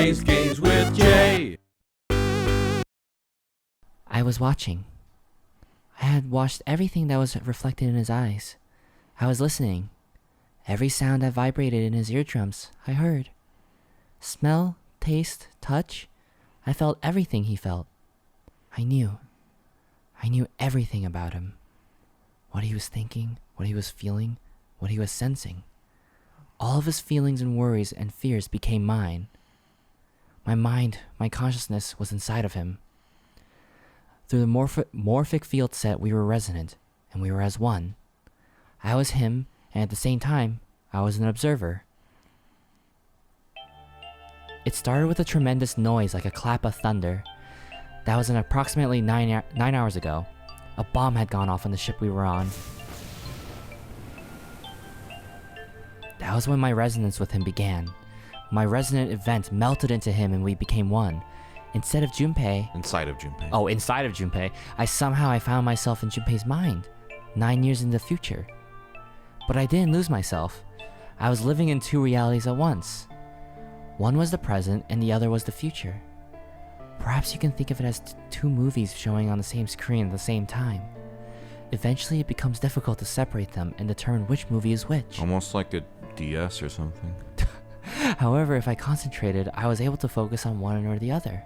Plays Games with Jay. I was watching. I had watched everything that was reflected in his eyes. I was listening. Every sound that vibrated in his eardrums, I heard. Smell, taste, touch. I felt everything he felt. I knew everything about him. What he was thinking, what he was feeling, what he was sensing. All of his feelings and worries and fears became mine. My mind, my consciousness was inside of him. Through the morphic field set, we were resonant, and we were as one. I was him, and at the same time, I was an observer. It started with a tremendous noise like a clap of thunder. That was approximately 9 hours ago. A bomb had gone off on the ship we were on. That was when my resonance with him began. My resonant event melted into him and we became one. Instead of Junpei... Inside of Junpei. Oh, inside of Junpei. I found myself in Junpei's mind. 9 years in the future. But I didn't lose myself. I was living in two realities at once. One was the present and the other was the future. Perhaps you can think of it as two movies showing on the same screen at the same time. Eventually it becomes difficult to separate them and determine which movie is which. Almost like a DS or something. However, if I concentrated, I was able to focus on one or the other.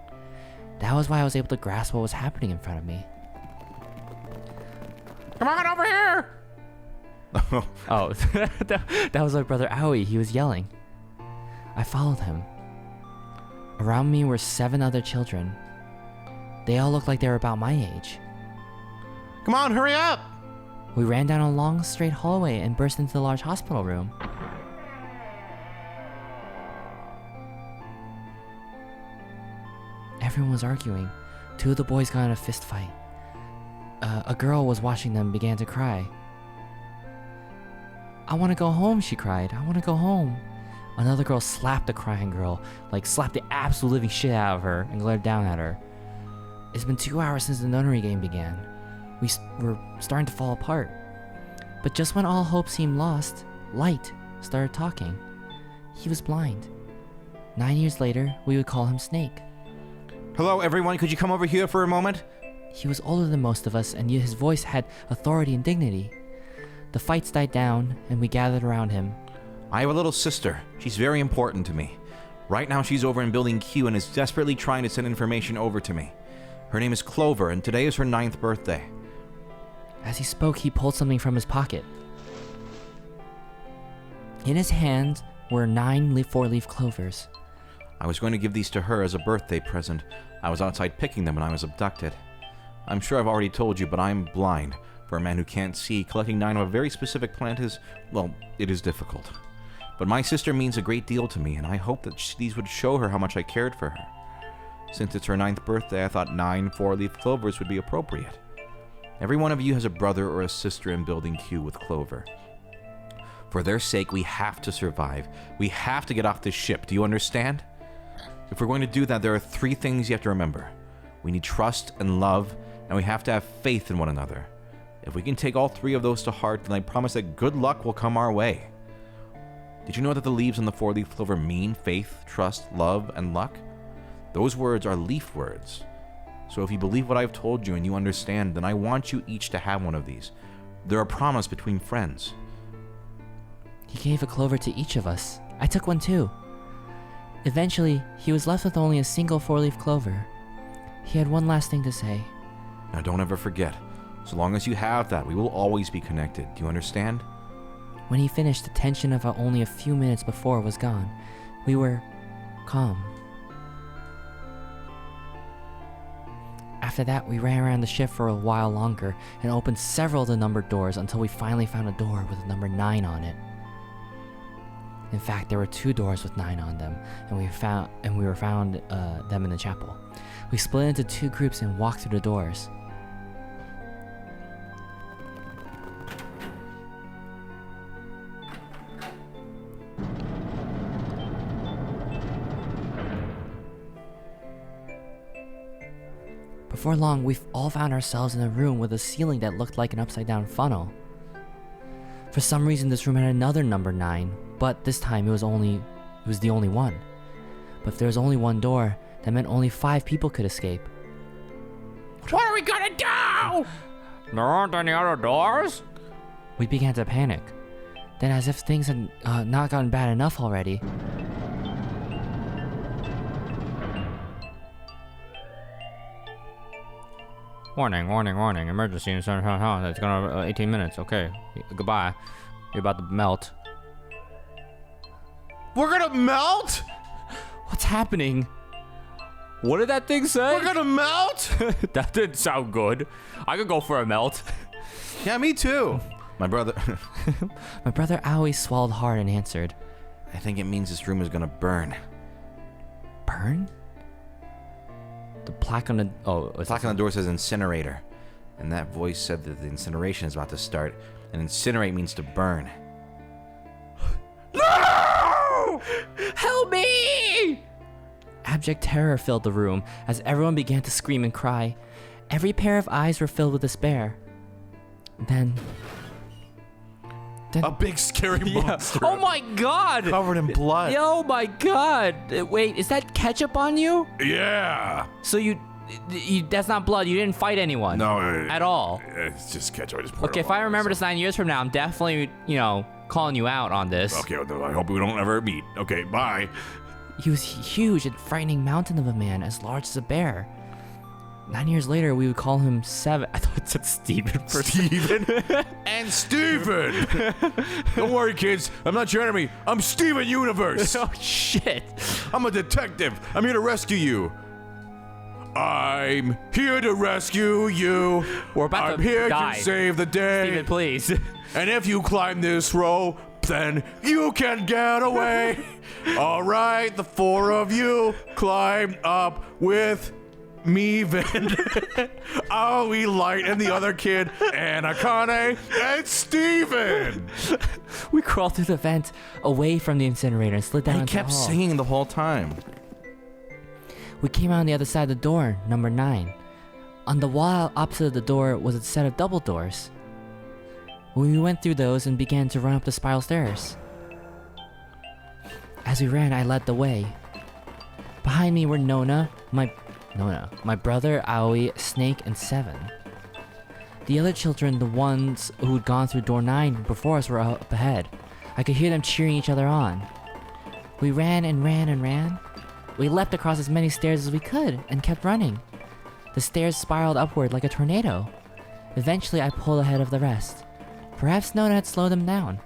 That was why I was able to grasp what was happening in front of me. Come on over here! Oh, that was my brother Aoi. He was yelling. I followed him. Around me were 7 other children. They all looked like they were about my age. Come on, hurry up! We ran down a long, straight hallway and burst into the large hospital room. Everyone was arguing. 2 of the boys got in a fist fight. A girl was watching them began to cry. I want to go home, she cried. I want to go home. Another girl slapped the crying girl, slapped the absolute living shit out of her and glared down at her. It's been 2 hours since the nunnery game began. We were starting to fall apart. But just when all hope seemed lost, Light started talking. He was blind. 9 years later, we would call him Snake. Hello, everyone. Could you come over here for a moment? He was older than most of us, and yet his voice had authority and dignity. The fights died down, and we gathered around him. I have a little sister. She's very important to me. Right now she's over in Building Q and is desperately trying to send information over to me. Her name is Clover, and today is her 9th birthday. As he spoke, he pulled something from his pocket. In his hand were 9 4-leaf clovers. I was going to give these to her as a birthday present. I was outside picking them when I was abducted. I'm sure I've already told you, but I'm blind. For a man who can't see, collecting 9 of a very specific plant is, well, it is difficult. But my sister means a great deal to me, and I hope that these would show her how much I cared for her. Since it's her 9th birthday, I thought 9 4-leaf clovers would be appropriate. Every one of you has a brother or a sister in Building Q with Clover. For their sake, we have to survive. We have to get off this ship. Do you understand? If we're going to do that, there are 3 things you have to remember. We need trust and love, and we have to have faith in one another. If we can take all 3 of those to heart, then I promise that good luck will come our way. Did you know that the leaves on the 4-leaf clover mean faith, trust, love, and luck? Those words are leaf words. So if you believe what I've told you and you understand, then I want you each to have one of these. They're a promise between friends. He gave a clover to each of us. I took one too. Eventually, he was left with only a single 4-leaf clover. He had one last thing to say. Now don't ever forget. So long as you have that, we will always be connected. Do you understand? When he finished, the tension of only a few minutes before was gone. We were calm. After that, we ran around the ship for a while longer and opened several of the numbered doors until we finally found a door with the number 9 on it. In fact, there were 2 doors with 9 on them, and we found them in the chapel. We split into 2 groups and walked through the doors. Before long, we all found ourselves in a room with a ceiling that looked like an upside-down funnel. For some reason, this room had another number 9, but this time it was the only one. But if there was only one door, that meant only 5 people could escape. What are we gonna do? There aren't any other doors? We began to panic. Then, as if things had not gotten bad enough already, Warning, warning, warning. Emergency in San Francisco. It's gonna 18 minutes. Okay. Goodbye. You're about to melt. We're gonna melt? what's happening? What did that thing say? We're gonna melt? That didn't sound good. I could go for a melt. Yeah, me too. My brother... My brother Aoi swallowed hard and answered, I think it means this room is gonna burn. Burn? The plaque on the... Oh, The plaque on the door says incinerator. And that voice said that the incineration is about to start. And incinerate means to burn. No! Help me! Abject terror filled the room as everyone began to scream and cry. Every pair of eyes were filled with despair. Then... A big scary monster. Oh my god! Covered in blood. Oh my god! Wait, is that ketchup on you? Yeah. So you that's not blood. You didn't fight anyone. No. At all. It's just ketchup. I just poured Okay, it if I on remember myself. this 9 years from now, I'm definitely, calling you out on this. Okay, well, I hope we don't ever meet. Okay, bye. He was a huge and frightening mountain of a man, as large as a bear. 9 years later, we would call him Seven. I thought it said Steven for Steven? And Steven! Don't worry, kids. I'm not your enemy. I'm Steven Universe. Oh shit! I'm a detective. I'm here to rescue you. I'm here to rescue you. We're about I'm to here die. to save the day. Steven, please. And if you climb this rope, then you can get away. All right, the 4 of you climb up with me, Vin, Aoi, Light, and the other kid, Anakane, and Steven. We crawled through the vent, away from the incinerator, and slid down He into kept the hall. singing the whole time. We came out on the other side of the door, number 9. On the wall opposite the door was a set of double doors. We went through those and began to run up the spiral stairs. As we ran, I led the way. Behind me were Nona, my brother Aoi, Snake, and Seven. The other children, the ones who'd gone through door 9 before us, were up ahead. I could hear them cheering each other on. We ran and ran and ran. We leapt across as many stairs as we could and kept running. The stairs spiraled upward like a tornado. Eventually, I pulled ahead of the rest. Perhaps Nona had slowed them down.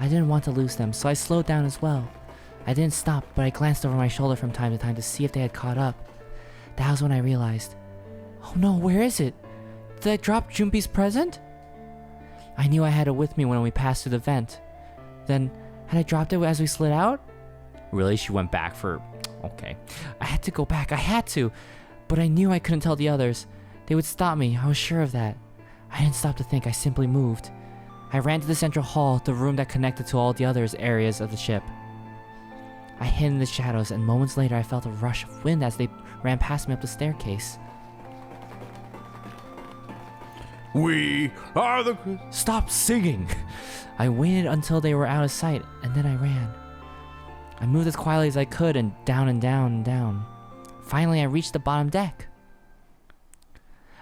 I didn't want to lose them, so I slowed down as well. I didn't stop, but I glanced over my shoulder from time to time to see if they had caught up. That was when I realized, oh no, where is it? Did I drop Junpei's present? I knew I had it with me when we passed through the vent. Then, had I dropped it as we slid out? Really? She went back for... Okay. I had to go back. I had to. But I knew I couldn't tell the others. They would stop me. I was sure of that. I didn't stop to think. I simply moved. I ran to the central hall, the room that connected to all the other areas of the ship. I hid in the shadows, and moments later I felt a rush of wind as they ran past me up the staircase. We are the... Stop singing! I waited until they were out of sight, and then I ran. I moved as quietly as I could, and down and down and down. Finally, I reached the bottom deck.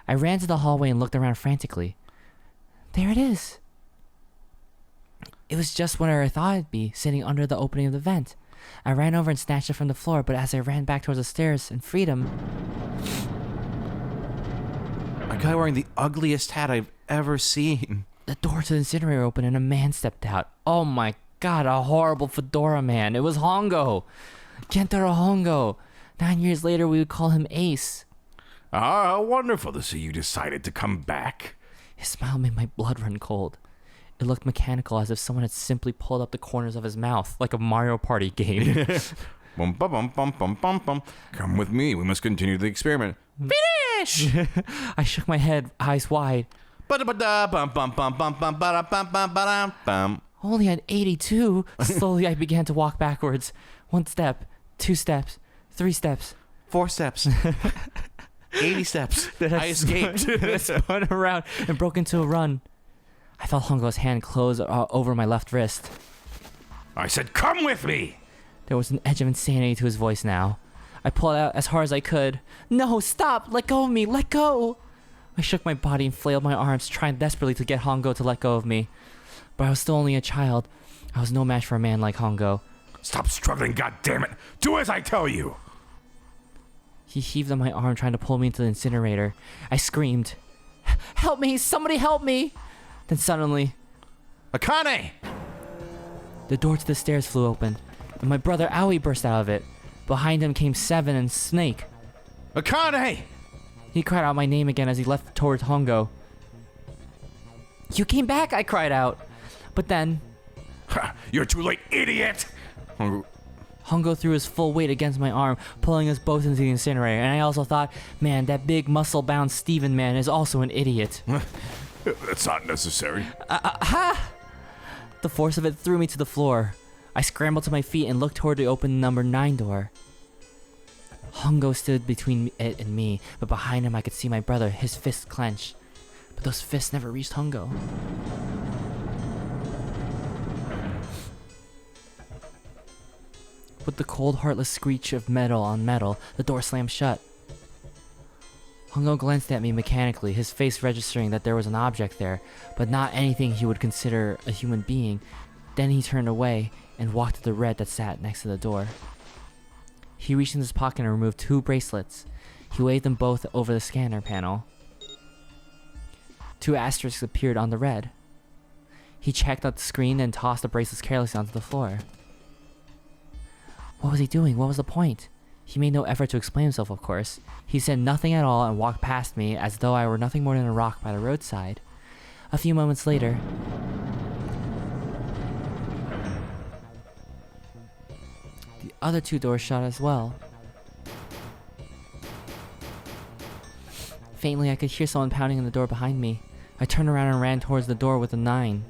I ran to the hallway and looked around frantically. There it is! It was just where I thought it'd be, sitting under the opening of the vent. I ran over and snatched it from the floor, but as I ran back towards the stairs and freedom... A guy wearing the ugliest hat I've ever seen. The door to the incinerator opened and a man stepped out. Oh my god, a horrible fedora man. It was Hongo. Kentaro Hongo. 9 years later, we would call him Ace. Ah, wonderful to see you decided to come back. His smile made my blood run cold. It looked mechanical, as if someone had simply pulled up the corners of his mouth, like a Mario Party game. Bum, bum, bum, bum, bum, bum, bum. Come with me. We must continue the experiment. Finish! I shook my head, eyes wide. Only at 82, slowly I began to walk backwards. 1 step, 2 steps, 3 steps. 4 steps. 80 steps. Then I escaped. I spun around and broke into a run. I felt Hongo's hand close over my left wrist. I said, come with me! There was an edge of insanity to his voice now. I pulled out as hard as I could. No, stop! Let go of me! Let go! I shook my body and flailed my arms, trying desperately to get Hongo to let go of me. But I was still only a child. I was no match for a man like Hongo. Stop struggling, goddammit! Do as I tell you! He heaved on my arm, trying to pull me into the incinerator. I screamed, "Help me! Somebody help me!" Then suddenly, Akane! the door to the stairs flew open, and my brother Aoi burst out of it. Behind him came Seven and Snake. Akane! He cried out my name again as he leapt towards Hongo. "You came back!" I cried out. But then, Ha, you're too late, idiot! Hongo threw his full weight against my arm, pulling us both into the incinerator, and I also thought, man, that big muscle-bound Steven man is also an idiot. That's not necessary. The force of it threw me to the floor. I scrambled to my feet and looked toward the open number 9 door. Hongo stood between it and me, but behind him I could see my brother, his fists clenched. But those fists never reached Hongo. With the cold, heartless screech of metal on metal, the door slammed shut. Hongo glanced at me mechanically, his face registering that there was an object there, but not anything he would consider a human being. Then he turned away and walked to the red that sat next to the door. He reached in his pocket and removed 2 bracelets. He waved them both over the scanner panel. 2 asterisks appeared on the red. He checked out the screen and tossed the bracelets carelessly onto the floor. What was he doing? What was the point? He made no effort to explain himself, of course. He said nothing at all and walked past me as though I were nothing more than a rock by the roadside. A few moments later, the other 2 doors shut as well. Faintly, I could hear someone pounding on the door behind me. I turned around and ran towards the door with the 9.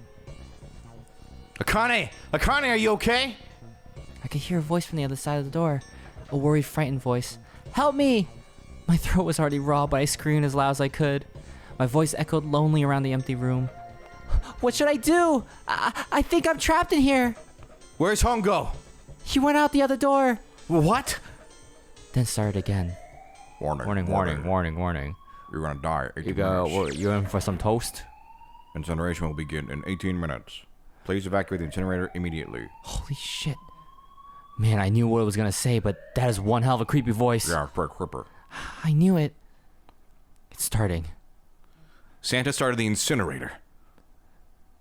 Akane! Akane, are you okay? I could hear a voice from the other side of the door. A worried, frightened voice. "Help me!" My throat was already raw, but I screamed as loud as I could. My voice echoed lonely around the empty room. "What should I do? I think I'm trapped in here." Where's Hongo? He went out the other door. What? Then started again. Warning, warning, warning, warning. You're gonna die. You in for some toast? Incineration will begin in 18 minutes. Please evacuate the incinerator immediately. Holy shit. Man, I knew what it was gonna say, but that is one hell of a creepy voice. Yeah, for a cripper. I knew it. It's starting. Santa started the incinerator.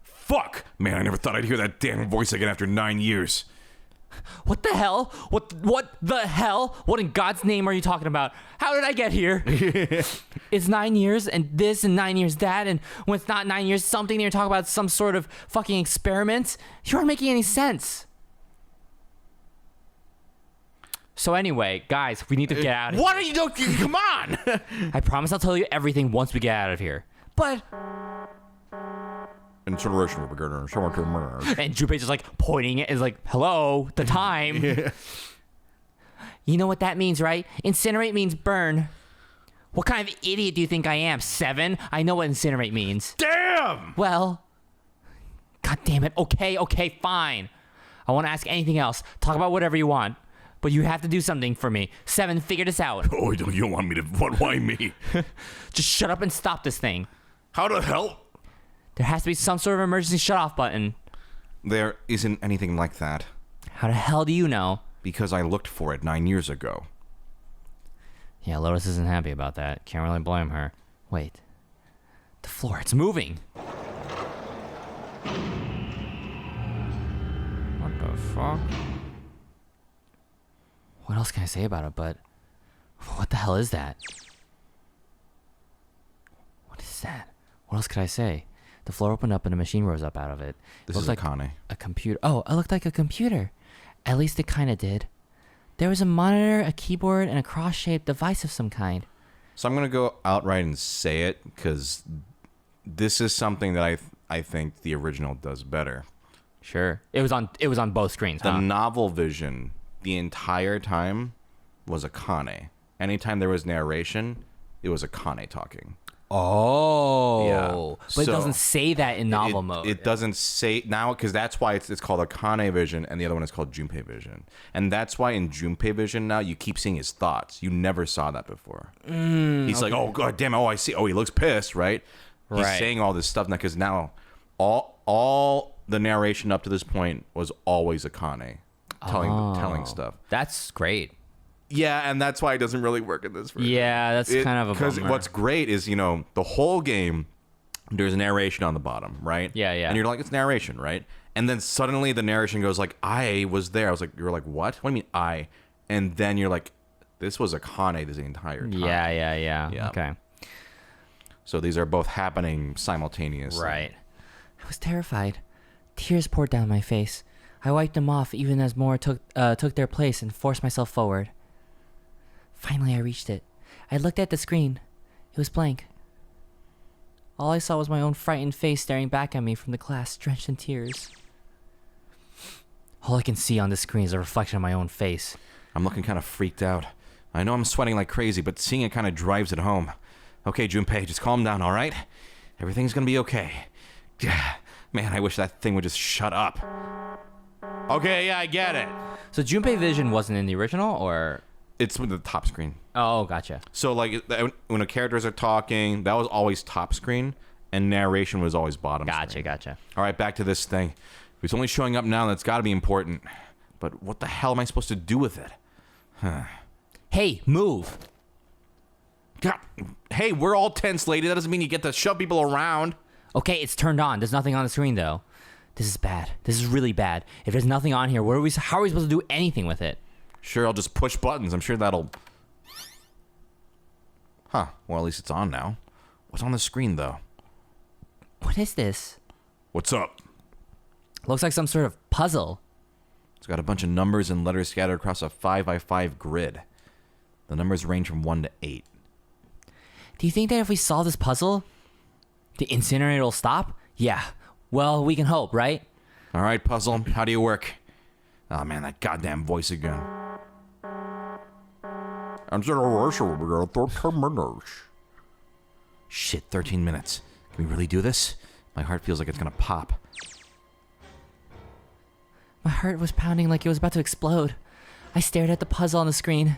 Fuck! Man, I never thought I'd hear that damn voice again after 9 years. What the hell? What the hell? What in God's name are you talking about? How did I get here? It's 9 years and this and 9 years that, and when it's not 9 years something, you're talking about some sort of fucking experiment? You aren't making any sense. So anyway, guys, we need to get out of here. What are you doing? Come on! I promise I'll tell you everything once we get out of here. But... Incineration will begin in 17 minutes. And Junpei just like pointing it is like, hello, the time. You know what that means, right? Incinerate means burn. What kind of idiot do you think I am? 7? I know what incinerate means. Damn! Well, God damn it. Okay, fine. I won't ask anything else. Talk about whatever you want. But you have to do something for me. 7, figure this out. Oh, you don't want me to... Why me? Just shut up and stop this thing. How the hell? There has to be some sort of emergency shut-off button. There isn't anything like that. How the hell do you know? Because I looked for it 9 years ago. Yeah, Lotus isn't happy about that. Can't really blame her. Wait. The floor, it's moving. What the fuck? What else can I say about it, but... What the hell is that? What is that? What else could I say? The floor opened up and a machine rose up out of it. This It is looked Akane. a computer. Oh, it looked like a computer. At least it kind of did. There was a monitor, a keyboard, and a cross-shaped device of some kind. So I'm going to go outright and say it, because this is something that I think the original does better. Sure. It was on both screens, The huh? novel vision, the entire time, was Akane. Anytime there was narration, it was Akane talking. Oh. Yeah. But it So, doesn't say that in novel mode. It doesn't say now because that's why it's called Akane vision and the other one is called Junpei vision. And that's why in Junpei vision now you keep seeing his thoughts. You never saw that before. He's like, oh god damn it, oh I see. Oh, he looks pissed, right? He's Right. saying all this stuff now because now all the narration up to this point was always Akane telling stuff. That's great. Yeah, and that's why it doesn't really work in this version. Yeah, that's kind of a because bummer. what's great is the whole game there's narration on the bottom, right? Yeah. And you're like, it's narration, right? And then suddenly the narration goes like, I was there. I was like, you're like, what? What do you mean I? And then you're like, this was Akane this entire time. Yeah. Okay. So these are both happening simultaneously. Right. I was terrified. Tears poured down my face. I wiped them off even as more took their place and forced myself forward. Finally, I reached it. I looked at the screen. It was blank. All I saw was my own frightened face staring back at me from the glass, drenched in tears. All I can see on the screen is a reflection of my own face. I'm looking kind of freaked out. I know I'm sweating like crazy, but seeing it kind of drives it home. Okay, Junpei, just calm down, all right? Everything's gonna be okay. Man, I wish that thing would just shut up. Okay, yeah, I get it. So Junpei Vision wasn't in the original, or? It's with the top screen. Oh, gotcha. So, like, when the characters are talking, that was always top screen, and narration was always bottom screen. Gotcha. All right, back to this thing. If it's only showing up now, that's got to be important. But what the hell am I supposed to do with it? Hey, move. God, hey, we're all tense, lady. That doesn't mean you get to shove people around. Okay, it's turned on. There's nothing on the screen, though. This is bad. This is really bad. If there's nothing on here, how are we supposed to do anything with it? Sure, I'll just push buttons. I'm sure that'll... Huh. Well, at least it's on now. What's on the screen, though? What is this? What's up? Looks like some sort of puzzle. It's got a bunch of numbers and letters scattered across a 5x5 grid. The numbers range from 1 to 8. Do you think that if we solve this puzzle, the incinerator will stop? Yeah. Well, we can hope, right? All right, puzzle. How do you work? Oh, man, that goddamn voice again. Incineration will be 13 minutes. Shit, 13 minutes. Can we really do this? My heart feels like it's gonna pop. My heart was pounding like it was about to explode. I stared at the puzzle on the screen.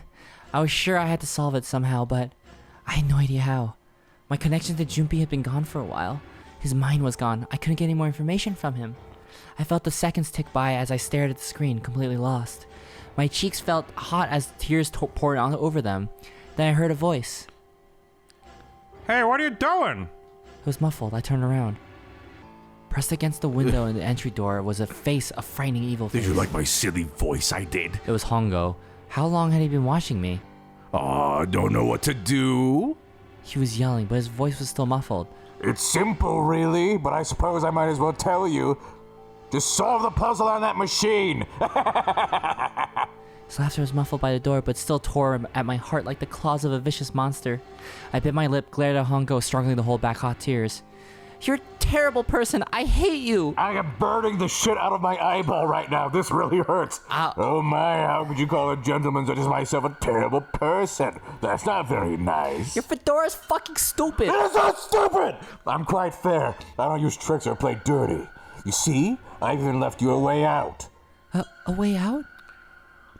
I was sure I had to solve it somehow, but I had no idea how. My connection to Junpei had been gone for a while. His mind was gone. I couldn't get any more information from him. I felt the seconds tick by as I stared at the screen, completely lost. My cheeks felt hot as tears poured on over them. Then I heard a voice. Hey, what are you doing? It was muffled. I turned around. Pressed against the window in the entry door was a face, a frightening evil face. Did you like my silly voice? I did. It was Hongo. How long had he been watching me? I don't know what to do. He was yelling, but his voice was still muffled. It's simple, really, but I suppose I might as well tell you. Just solve the puzzle on that machine. His laughter was muffled by the door, but still tore at my heart like the claws of a vicious monster. I bit my lip, glared at Hongo, struggling to hold back hot tears. You're a terrible person. I hate you. I am burning the shit out of my eyeball right now. This really hurts. Ow. Oh my, how could you call a gentleman such as myself a terrible person? That's not very nice. Your fedora's fucking stupid. It is not stupid! I'm quite fair. I don't use tricks or play dirty. You see? I've even left you a way out. A way out?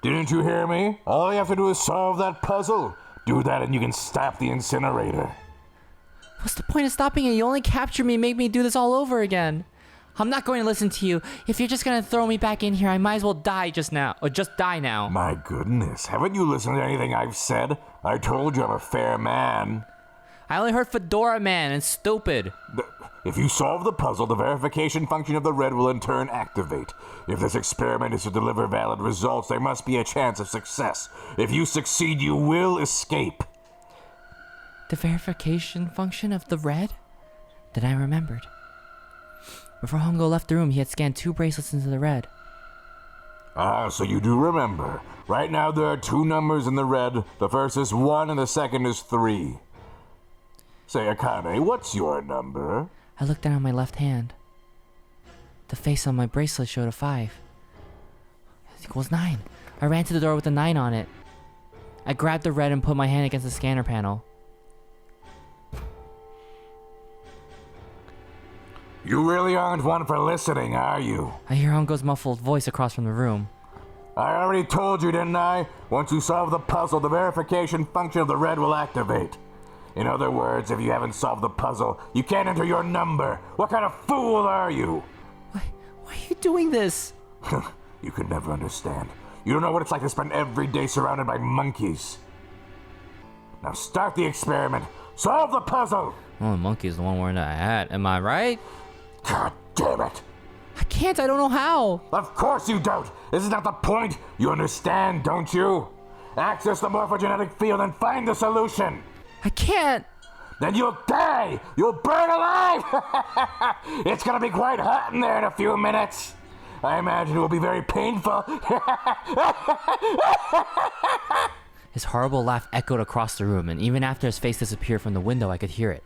Didn't you hear me? All you have to do is solve that puzzle. Do that and you can stop the incinerator. What's the point of stopping it? You only captured me and make me do this all over again. I'm not going to listen to you. If you're just going to throw me back in here, I might as well die just now. Or just die now. My goodness, haven't you listened to anything I've said? I told you I'm a fair man. I only heard Fedora Man and stupid. If you solve the puzzle, the verification function of the red will in turn activate. If this experiment is to deliver valid results, there must be a chance of success. If you succeed, you will escape. The verification function of the red? Then I remembered. Before Hongo left the room, he had scanned 2 bracelets into the red. Ah, so you do remember. Right now there are 2 numbers in the red. The first is 1 and the second is 3. Say, Akane, what's your number? I looked down at my left hand. The face on my bracelet showed a 5. It equals 9. I ran to the door with a 9 on it. I grabbed the red and put my hand against the scanner panel. You really aren't one for listening, are you? I hear Hongo's muffled voice across from the room. I already told you, didn't I? Once you solve the puzzle, the verification function of the red will activate. In other words, if you haven't solved the puzzle, you can't enter your number. What kind of fool are you? Why are you doing this? You could never understand. You don't know what it's like to spend every day surrounded by monkeys. Now start the experiment. Solve the puzzle! Oh, the monkey's the one wearing that hat. Am I right? God damn it. I can't, I don't know how. Of course you don't. This is not the point. You understand, don't you? Access the morphogenetic field and find the solution. I can't. Then you'll die. You'll burn alive. It's gonna be quite hot in there in a few minutes. I imagine it will be very painful. His horrible laugh echoed across the room, and even after his face disappeared from the window, I could hear it.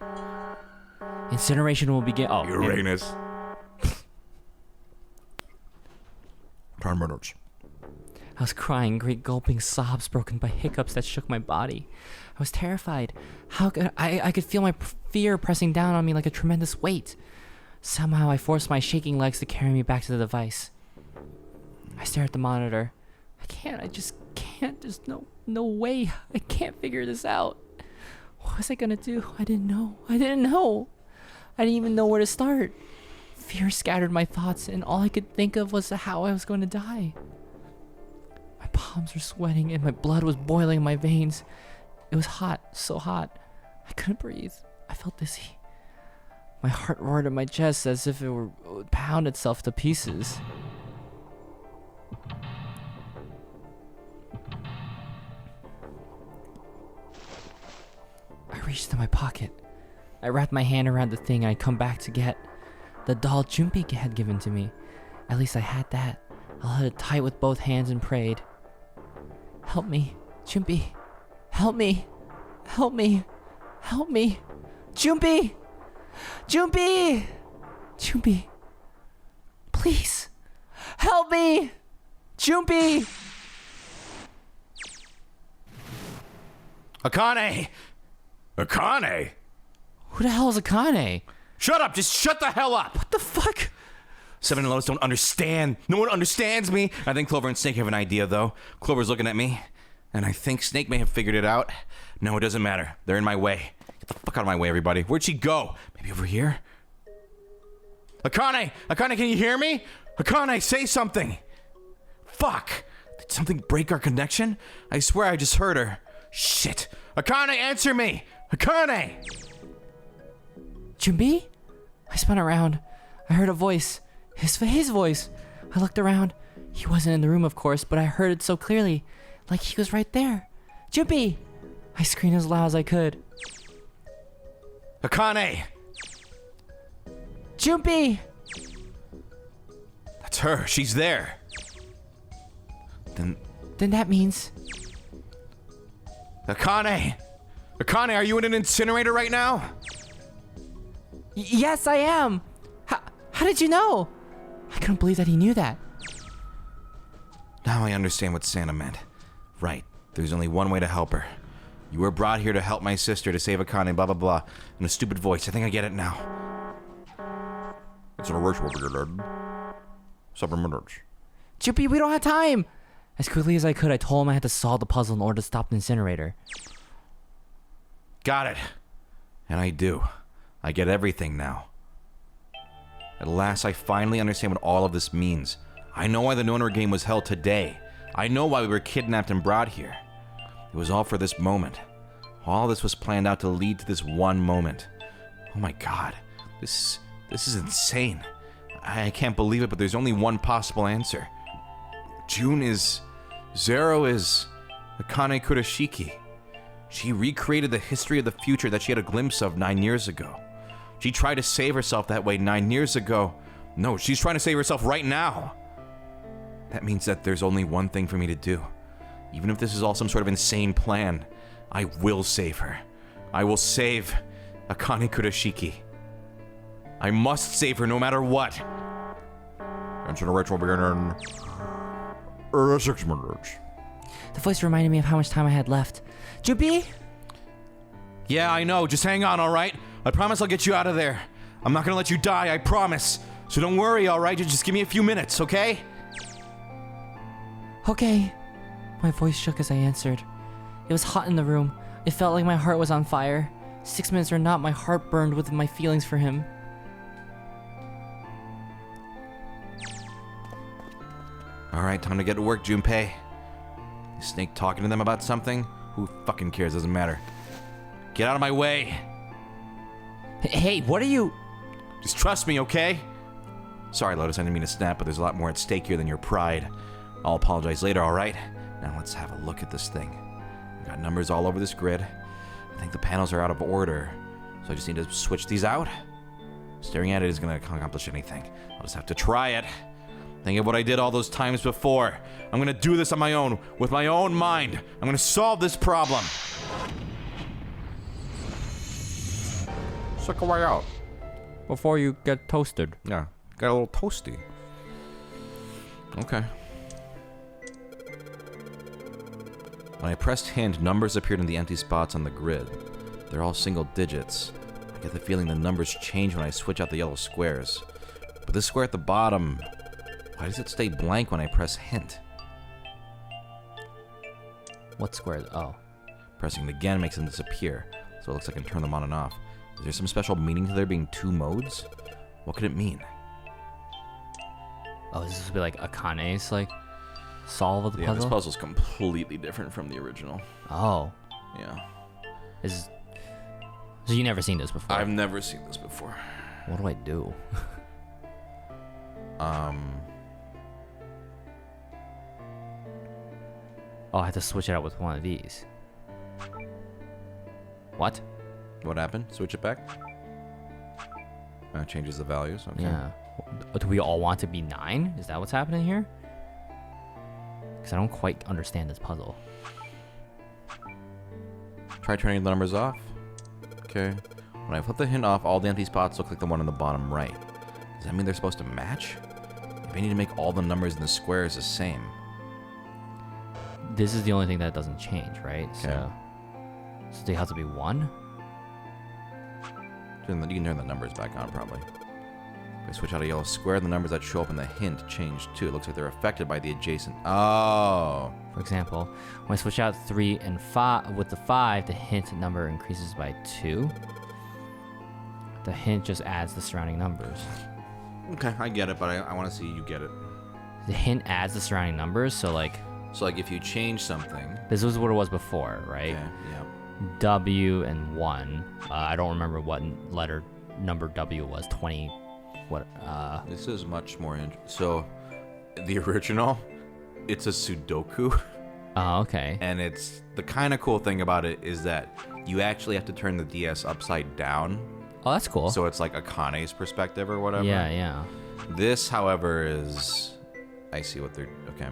Incineration will begin. Oh, Uranus. 10 minutes. I was crying, great gulping sobs broken by hiccups that shook my body. I was terrified. How could I could feel my fear pressing down on me like a tremendous weight. Somehow I forced my shaking legs to carry me back to the device. I stare at the monitor. I just can't. There's no way. I can't figure this out. What was I gonna do? I didn't know. I didn't even know where to start. Fear scattered my thoughts, and all I could think of was how I was going to die. My palms were sweating, and my blood was boiling in my veins. It was hot, so hot. I couldn't breathe. I felt dizzy. My heart roared in my chest as if it would pound itself to pieces. I reached in my pocket. I wrapped my hand around the thing and I come back to get the doll Junpei had given to me. At least I had that. I held it tight with both hands and prayed. Help me, Junpei. Help me. Help me. Help me. Junpei! Junpei! Junpei. Please. Help me! Junpei! Akane! Akane! Who the hell is Akane? Shut up! Just shut the hell up! What the fuck? Seven and Lotus don't understand. No one understands me. I think Clover and Snake have an idea, though. Clover's looking at me, and I think Snake may have figured it out. No, it doesn't matter. They're in my way. Get the fuck out of my way, everybody. Where'd she go? Maybe over here? Akane! Akane, can you hear me? Akane, say something! Fuck! Did something break our connection? I swear I just heard her. Shit! Akane, answer me! Akane! Junpei? I spun around. I heard a voice. His voice. I looked around. He wasn't in the room, of course, but I heard it so clearly. Like he was right there. Junpei! I screamed as loud as I could. Akane! Junpei! That's her. She's there. Then that means... Akane! Akane, are you in an incinerator right now? Yes, I am! How did you know? I couldn't believe that he knew that. Now I understand what Santa meant. Right. There's only one way to help her. You were brought here to help my sister, to save Akane, blah, blah, blah. In a stupid voice. I think I get it now. It's an ritual, Dad. 7 minutes. Junpei, we don't have time! As quickly as I could, I told him I had to solve the puzzle in order to stop the incinerator. Got it. And I do. I get everything now. At last, I finally understand what all of this means. I know why the Nonor game was held today. I know why we were kidnapped and brought here. It was all for this moment. All this was planned out to lead to this one moment. Oh my god. This is insane. I can't believe it, but there's only one possible answer. June is... Zero is... Akane Kurashiki. She recreated the history of the future that she had a glimpse of 9 years ago. She tried to save herself that way 9 years ago. No, she's trying to save herself right now. That means that there's only one thing for me to do. Even if this is all some sort of insane plan, I will save her. I will save Akane Kurashiki. I must save her no matter what. Incineration will begin in 6 minutes. The voice reminded me of how much time I had left. Junpei? Yeah, I know. Just hang on, all right? I promise I'll get you out of there. I'm not gonna let you die, I promise. So don't worry, alright? Just give me a few minutes, okay? Okay. My voice shook as I answered. It was hot in the room. It felt like my heart was on fire. 6 minutes or not, my heart burned with my feelings for him. Alright, time to get to work, Junpei. Is Snake talking to them about something? Who fucking cares? Doesn't matter. Get out of my way. Hey, what are you... Just trust me, okay? Sorry, Lotus, I didn't mean to snap, but there's a lot more at stake here than your pride. I'll apologize later, alright? Now let's have a look at this thing. I've got numbers all over this grid. I think the panels are out of order, so I just need to switch these out. Staring at it isn't going to accomplish anything. I'll just have to try it. Think of what I did all those times before. I'm going to do this on my own, with my own mind. I'm going to solve this problem. Suck away out. Before you get toasted. Yeah, got a little toasty. Okay. When I pressed hint, numbers appeared in the empty spots on the grid. They're all single digits. I get the feeling the numbers change when I switch out the yellow squares. But this square at the bottom, why does it stay blank when I press hint? What squares? Oh. Pressing it again makes them disappear, so it looks like I can turn them on and off. Is there some special meaning to there being two modes? What could it mean? Oh, is this would be like Akane's, like, solve of the Yeah, puzzle? this puzzle's completely different from the original. Oh. Yeah. So you never seen this before? I've never seen this before. What do I do? Oh, I have to switch it out with one of these. What? What happened? Switch it back? Changes the values. Okay. Yeah. Do we all want to be 9? Is that what's happening here? Because I don't quite understand this puzzle. Try turning the numbers off. Okay. When I flip the hint off, all the empty spots look like the one on the bottom right. Does that mean they're supposed to match? Maybe I need to make all the numbers in the squares the same. This is the only thing that doesn't change, right? Okay. So they have to be 1? You can turn the numbers back on, probably. If I switch out a yellow square, the numbers that show up in the hint change too. It looks like they're affected by the adjacent... Oh! For example, when I switch out 3 and 5 with the 5, the hint number increases by 2. The hint just adds the surrounding numbers. Okay, I get it, but I want to see you get it. The hint adds the surrounding numbers, so like... So, like, if you change something... This was what it was before, right? Okay, yeah. W and 1. I don't remember what letter number W was. 20... What? This is much more... So, the original, it's a Sudoku. Oh, okay. And it's... The kind of cool thing about it is that you actually have to turn the DS upside down. Oh, that's cool. So it's like Akane's perspective or whatever. Yeah, yeah. This, however, is... I see what they're... Okay.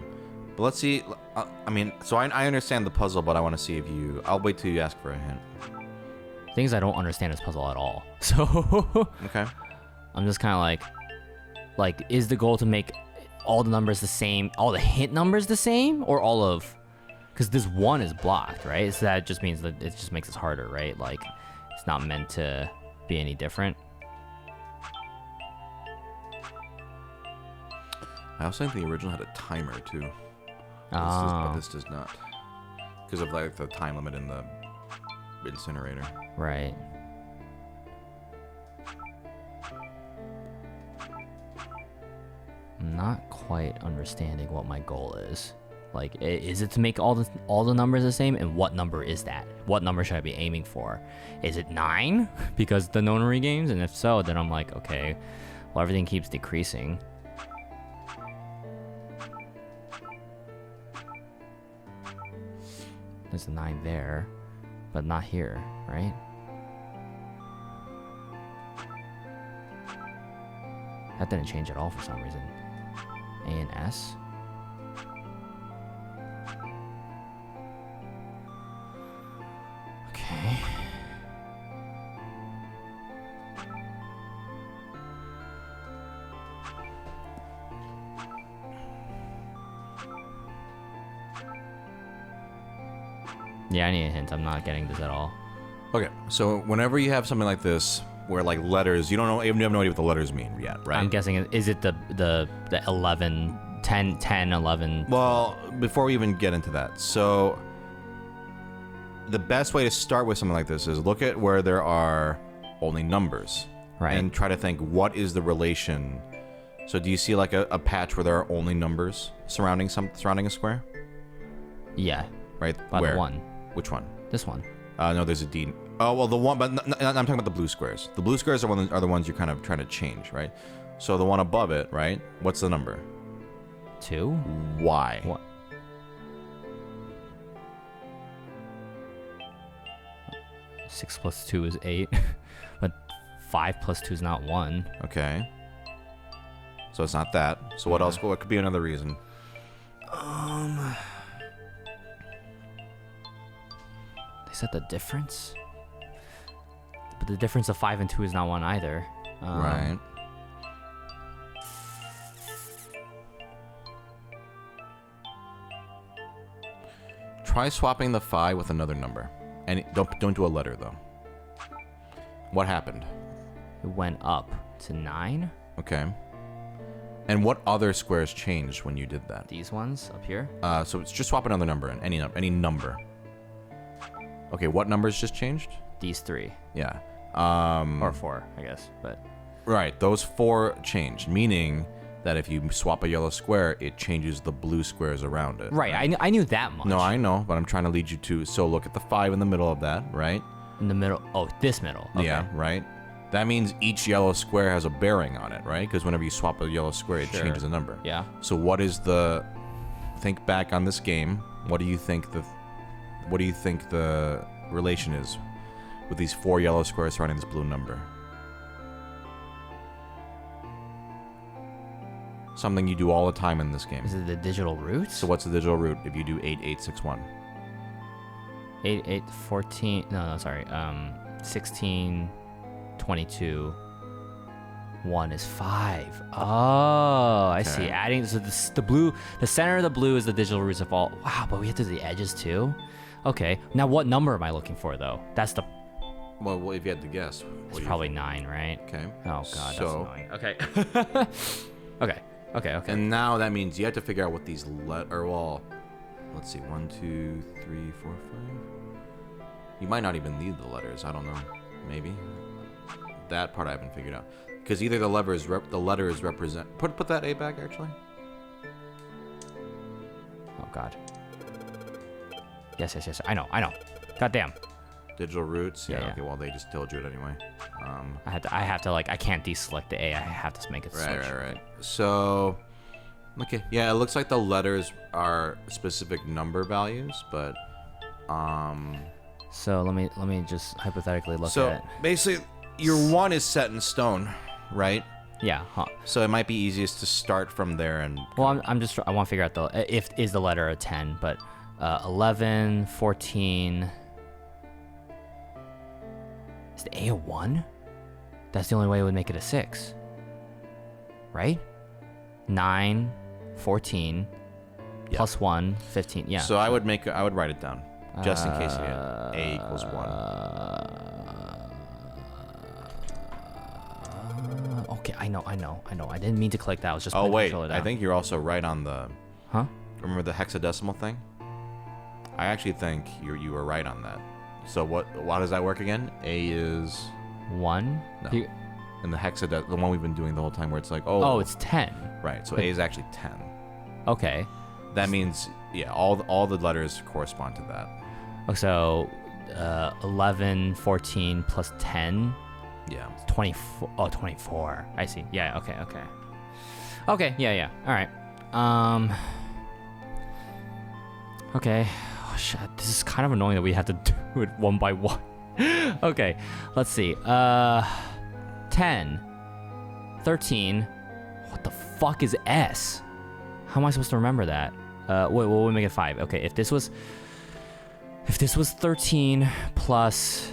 But let's see... I mean, so I understand the puzzle, but I want to see if you... I'll wait till you ask for a hint. Thing is, I don't understand this puzzle at all. So... Okay. I'm just kind of like, is the goal to make all the numbers the same, all the hint numbers the same, or all of... Because this 1 is blocked, right? So that just means that it just makes it harder, right? Like, it's not meant to be any different. I also think the original had a timer, too. But this does not. Because of, like, the time limit in the incinerator. Right. I'm not quite understanding what my goal is. Like, is it to make all the numbers the same? And what number is that? What number should I be aiming for? Is it 9? Because the nonary games? And if so, then I'm like, okay, well, everything keeps decreasing. There's a 9 there, but not here, right? That didn't change at all for some reason. A and S. Okay. Yeah, I need a hint. I'm not getting this at all. Okay, so whenever you have something like this, where like letters, you have no idea what the letters mean yet, right? I'm guessing, is it the 11, 10, 11? Well, before we even get into that, so the best way to start with something like this is look at where there are only numbers. Right. And try to think, what is the relation? So do you see like a patch where there are only numbers surrounding a square? Yeah. Right? By Where? the one. Which one? This one. No, there's a D. Oh, well, the one, but I'm talking about the blue squares. The blue squares are the ones you're kind of trying to change, right? So the one above it, right? What's the number? 2? Why? What? 6 plus 2 is 8. But 5 plus 2 is not 1. Okay. So it's not that. So what else? What could be another reason? They said the difference? But the difference of 5 and 2 is not 1 either. Right. Try swapping the 5 with another number. And don't do a letter, though. What happened? It went up to 9. Okay. And what other squares changed when you did that? These ones up here. So it's just swap another number in any number. Okay, what numbers just changed? These 3. Yeah. Or 4, I guess. But Right, those 4 changed, meaning that if you swap a yellow square, it changes the blue squares around it. right, I knew that much. No, I know, but I'm trying to lead you to. So look at the 5 in the middle of that, right? In the middle. Oh, this middle. Okay. Yeah, right. That means each yellow square has a bearing on it, right? Because whenever you swap a yellow square, it Sure. changes the number. Yeah. So what is the? Think back on this game. What do you think the relation is with these 4 yellow squares surrounding this blue number? Something you do all the time in this game. Is it the digital roots? So what's the digital root if you do 8, 8, 6, 1? 8, 8, 14. No, sorry. 16, 22. 1 is 5. Oh, I see. Okay. Adding so the center of the blue is the digital roots of all. Wow, but we have to do the edges too. Okay. Now, what number am I looking for though? That's the. Well, if you had to guess, It's probably 9, right? Okay. Oh God, So, that's annoying. Okay. Okay. and now that means you have to figure out what these let's see, 1, 2, 3, 4, 5. You might not even need the letters. I don't know. Maybe. That part I haven't figured out. Because either the letters represent. Put that A back actually. Oh God. Yes. I know. God damn. Digital roots. Yeah. Yeah. Okay. Well, they just told you it anyway. I have to I can't deselect the A. I have to make it switch. Right. So, okay. Yeah, it looks like the letters are specific number values, but So let me just hypothetically look so at. basically, your 1 is set in stone, right? Yeah. Huh. So it might be easiest to start from there and. Well, I want to figure out if is the letter a 10, but 11, 14. Is the A a 1? That's the only way it would make it a 6. Right? 9, 14, Yeah. plus 1, 15. Yeah. So I would write it down just in case you did. A equals 1. Okay, I know. I didn't mean to click that. I was just. Oh putting the wait, controller I down. think you're also right on the. Huh? Remember the hexadecimal thing? I actually think you were right on that. So how does that work again? A is 1. No. You- in the hexadecimal, the one we've been doing the whole time, where it's like Oh, it's 10. right. So A is actually 10. Okay. That means all the letters correspond to that. Oh, so 11, 14 plus 10, Yeah. 24. Oh, 24. I see. Yeah. Okay. Okay. Yeah. All right. Okay. Oh shit. This is kind of annoying that we have to do it one by one. Okay. Let's see. 10, 13. What the fuck is S? How am I supposed to remember that? We'll make it 5. Okay. If this was 13 plus.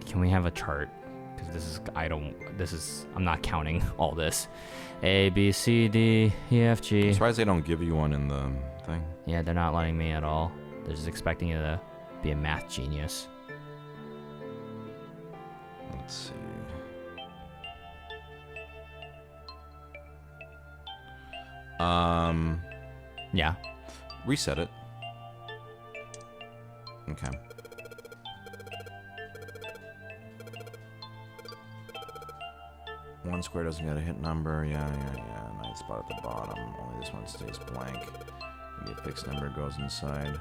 Can we have a chart? Because I'm not counting all this. A, B, C, D, E, F, G. I'm surprised they don't give you one in the thing. Yeah, they're not letting me at all. They're just expecting you to be a math genius. Let's see. Yeah. Reset it. Okay. One square doesn't get a hit number. Yeah. Nice spot at the bottom. Only this one stays blank. Maybe a fixed number goes inside.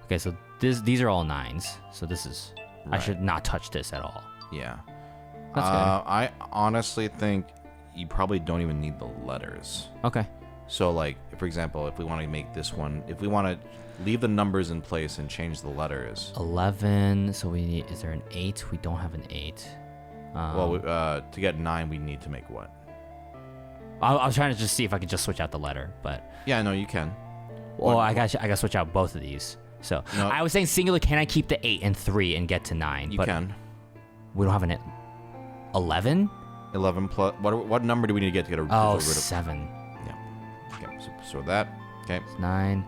Okay, so these are all 9s. So this is... Right. I should not touch this at all. Yeah. That's good. I honestly think you probably don't even need the letters. Okay. So, like, for example, if we want to make this one, if we want to leave the numbers in place and change the letters. 11. So we need... Is there an 8? We don't have an 8. Well, to get 9, we need to make what? I was trying to just see if I could just switch out the letter, but... Yeah, no, you can. Well, I got to switch out both of these. So, No. I was saying singular, can I keep the 8 and 3 and get to 9? You but can. We don't have an 11? 11 plus... What number do we need to get a Oh, root of? 7. Yeah. Okay, so that... Okay. It's 9.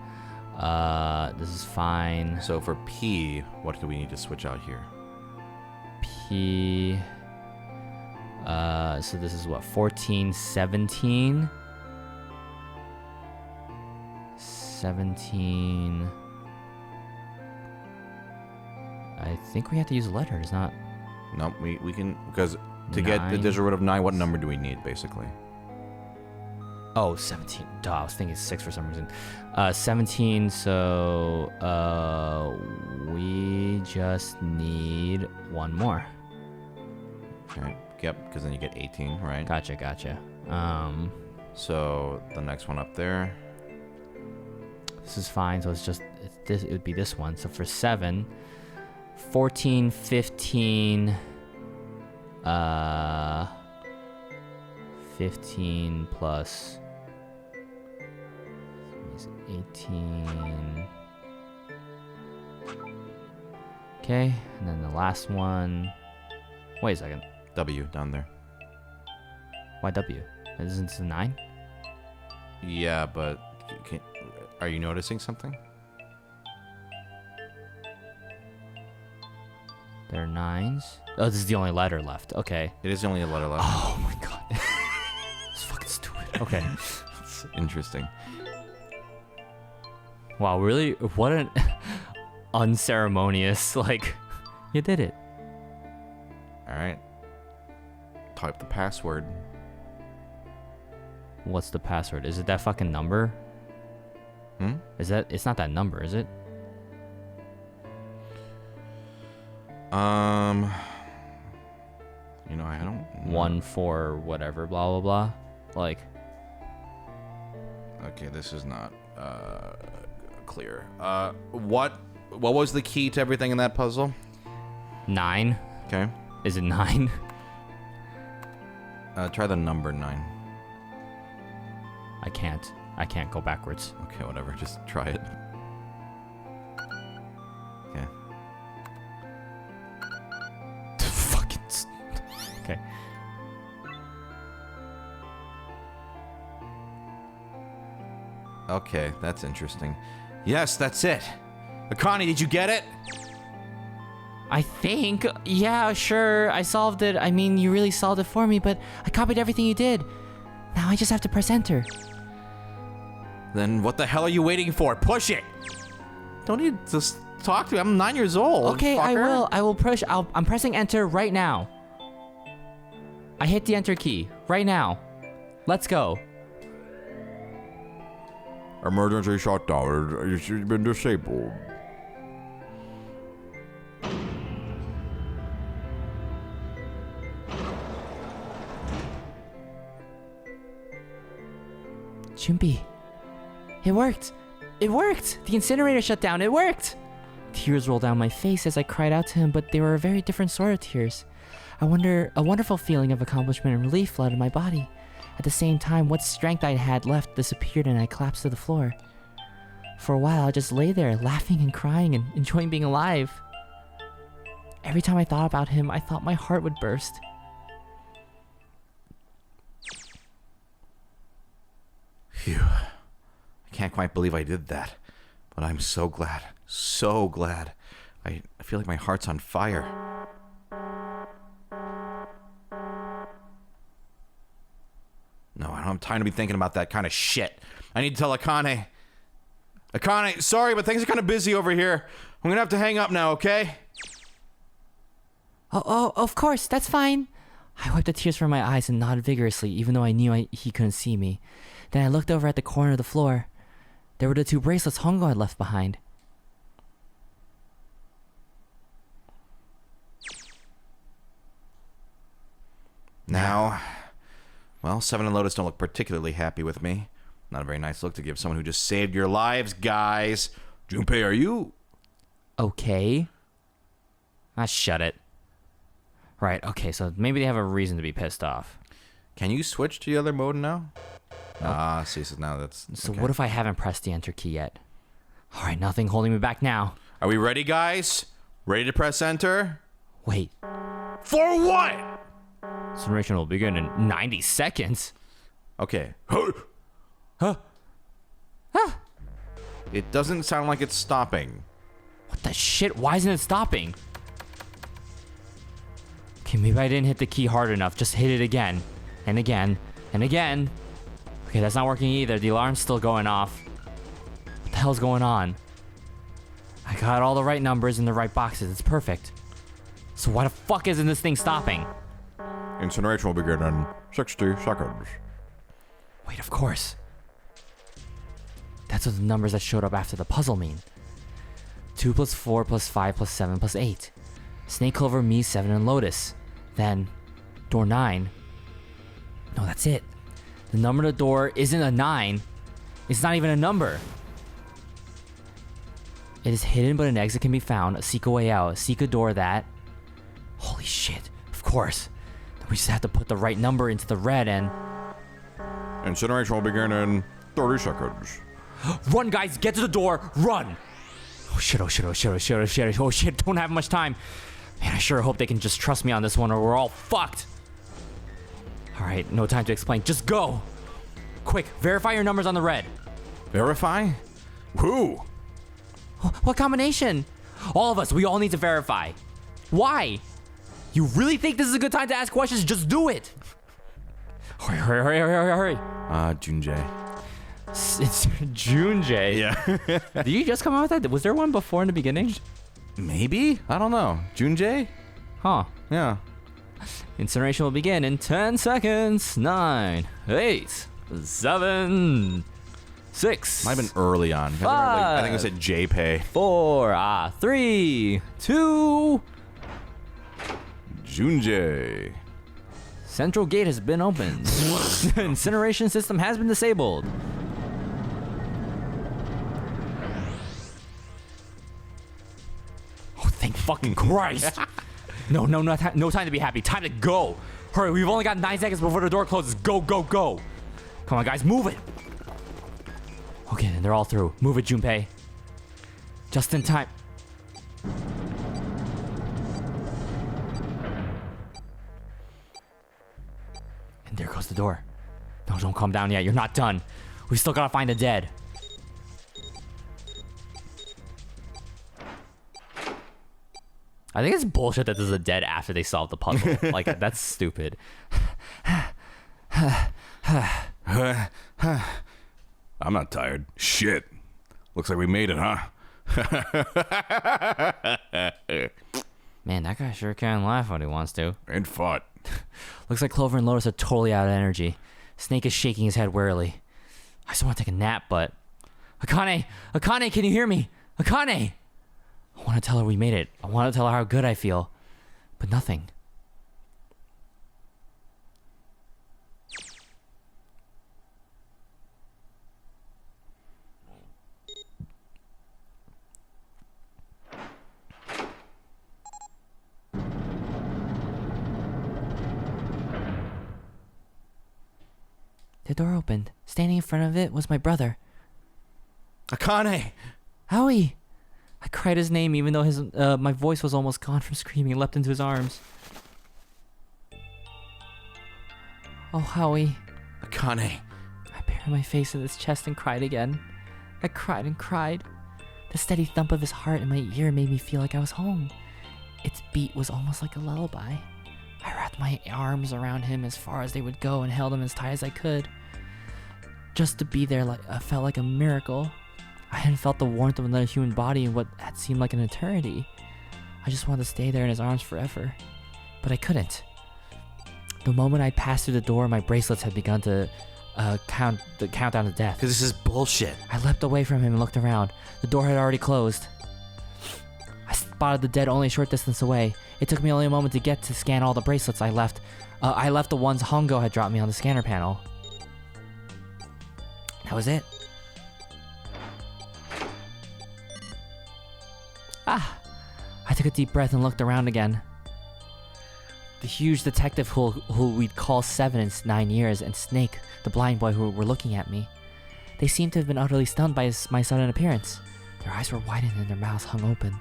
This is fine. So for P, what do we need to switch out here? P... so this is what, 14, 17? 17... I think we have to use letters, not... No, we can... Because to get the 9. digital root of 9, what number do we need, basically? Oh, 17. Duh, I was thinking 6 for some reason. 17, so... we just need one more. Okay. Yep, because then you get 18, right? Gotcha. So the next one up there. This is fine, so it would be this one. So for 7... 14, 15, 15 plus 18. Okay, and then the last one. Wait a second. W down there. Why W? Isn't this a 9? Yeah, but are you noticing something? There are 9s. Oh, this is the only letter left. Okay. It is only a letter left. Oh my god. It's fucking stupid. Okay. It's interesting. Wow, really? What an unceremonious, like, you did it. All right. Type the password. What's the password? Is it that fucking number? It's not that number, is it? You know, I don't know. 1 4 whatever, blah blah blah. Like, okay, this is not clear. What was the key to everything in that puzzle? 9. Okay. Is it 9? Try the number 9. I can't go backwards. Okay, whatever. Just try it. Okay. Fucking. Okay. Okay, that's interesting. Yes, that's it. Akane, did you get it? I think. Yeah, sure. I solved it. I mean, you really solved it for me, but I copied everything you did. Now I just have to press enter. Then what the hell are you waiting for? Push it! Don't you just talk to me? I'm 9 years old. Okay, I fucker. will. I will push. I'm pressing enter right now. I hit the enter key right now. Let's go. Emergency shutdown. You've been disabled. Junpei. It worked. It worked. The incinerator shut down. It worked. Tears rolled down my face as I cried out to him, but they were a very different sort of tears. A wonderful feeling of accomplishment and relief flooded my body. At the same time, what strength I had left disappeared and I collapsed to the floor. For a while, I just lay there, laughing and crying and enjoying being alive. Every time I thought about him, I thought my heart would burst. Phew. I can't quite believe I did that. But I'm so glad. So glad. I feel like my heart's on fire. No, I don't have time to be thinking about that kind of shit. I need to tell Akane. Akane, sorry, but things are kind of busy over here. I'm gonna have to hang up now, okay? Oh, of course, that's fine. I wiped the tears from my eyes and nodded vigorously, even though I knew he couldn't see me. Then I looked over at the corner of the floor. There were the 2 bracelets Hongo had left behind. Now, well, Seven and Lotus don't look particularly happy with me. Not a very nice look to give someone who just saved your lives, guys. Junpei, are you... Okay. Shut it. Right, okay, so maybe they have a reason to be pissed off. Can you switch to the other mode now? See, so now that's... So okay. what if I haven't pressed the enter key yet? Alright, nothing holding me back now. Are we ready, guys? Ready to press enter? Wait, For what? incineration will begin in 90 seconds? Okay. Huh? It doesn't sound like it's stopping. What the shit? Why isn't it stopping? Okay, maybe I didn't hit the key hard enough. Just hit it again. And again. And again. Okay, that's not working either. The alarm's still going off. What the hell's going on? I got all the right numbers in the right boxes. It's perfect. So why the fuck isn't this thing stopping? Incineration will begin in 60 seconds. Wait, of course. That's what the numbers that showed up after the puzzle mean. 2 plus 4 plus 5 plus 7 plus 8. Snake, Clover, me, 7, and Lotus. Then, door 9. No, that's it. The number of the door isn't a 9. It's not even a number. It is hidden, but an exit can be found. Seek a way out. Seek a door that... Holy shit. Of course. Then we just have to put the right number into the red and... Incineration will begin in 30 seconds. Run, guys! Get to the door! Run! Oh shit, oh shit, oh shit, oh shit, oh shit, oh shit, don't have much time. Man, I sure hope they can just trust me on this one or we're all fucked. Alright, no time to explain. Just go! Quick, verify your numbers on the red. Verify? Who? What combination? All of us, we all need to verify. Why? You really think this is a good time to ask questions? Just do it! Hurry, hurry, hurry, hurry, hurry. Junjay. It's Junjay. Yeah. Did you just come out with that? Was there one before in the beginning? Maybe? I don't know. Junjay? Huh. Yeah. Incineration will begin in 10 seconds. 9, 8, 7, 6. Might have been early on. I think it said JPay. 4, 3, 2. Junjay. Central gate has been opened. Incineration system has been disabled. Oh, thank fucking Christ. No time to be happy. Time to go. Hurry, we've only got 9 seconds before the door closes. Go, go, go. Come on, guys, move it. Okay, then they're all through. Move it, Junpei. Just in time. And there goes the door. No, don't calm down yet. You're not done. We still gotta find the dead. I think it's bullshit that there's a dead after they solve the puzzle. Like, that's stupid. I'm not tired. Shit. Looks like we made it, huh? Man, that guy sure can laugh when he wants to. And fought. Looks like Clover and Lotus are totally out of energy. Snake is shaking his head wearily. I just want to take a nap, but... Akane! Akane, can you hear me? Akane! I want to tell her we made it. I want to tell her how good I feel. But nothing. The door opened. Standing in front of it was my brother. Akane! Howie! I cried his name even though my voice was almost gone from screaming and leapt into his arms. Oh, Howie. Akane. I buried my face in his chest and cried again. I cried and cried. The steady thump of his heart in my ear made me feel like I was home. Its beat was almost like a lullaby. I wrapped my arms around him as far as they would go and held him as tight as I could. Just to be there felt like a miracle. I hadn't felt the warmth of another human body in what had seemed like an eternity. I just wanted to stay there in his arms forever. But I couldn't. The moment I passed through the door, my bracelets had begun to count down to death. Because this is bullshit. I leapt away from him and looked around. The door had already closed. I spotted the dead only a short distance away. It took me only a moment to get to scan all the bracelets I left. I left the ones Hongo had dropped me on the scanner panel. That was it. I took a deep breath and looked around again. The huge detective who we'd call 7 in 9 years, and Snake, the blind boy who were looking at me. They seemed to have been utterly stunned by my sudden appearance. Their eyes were widened and their mouths hung open.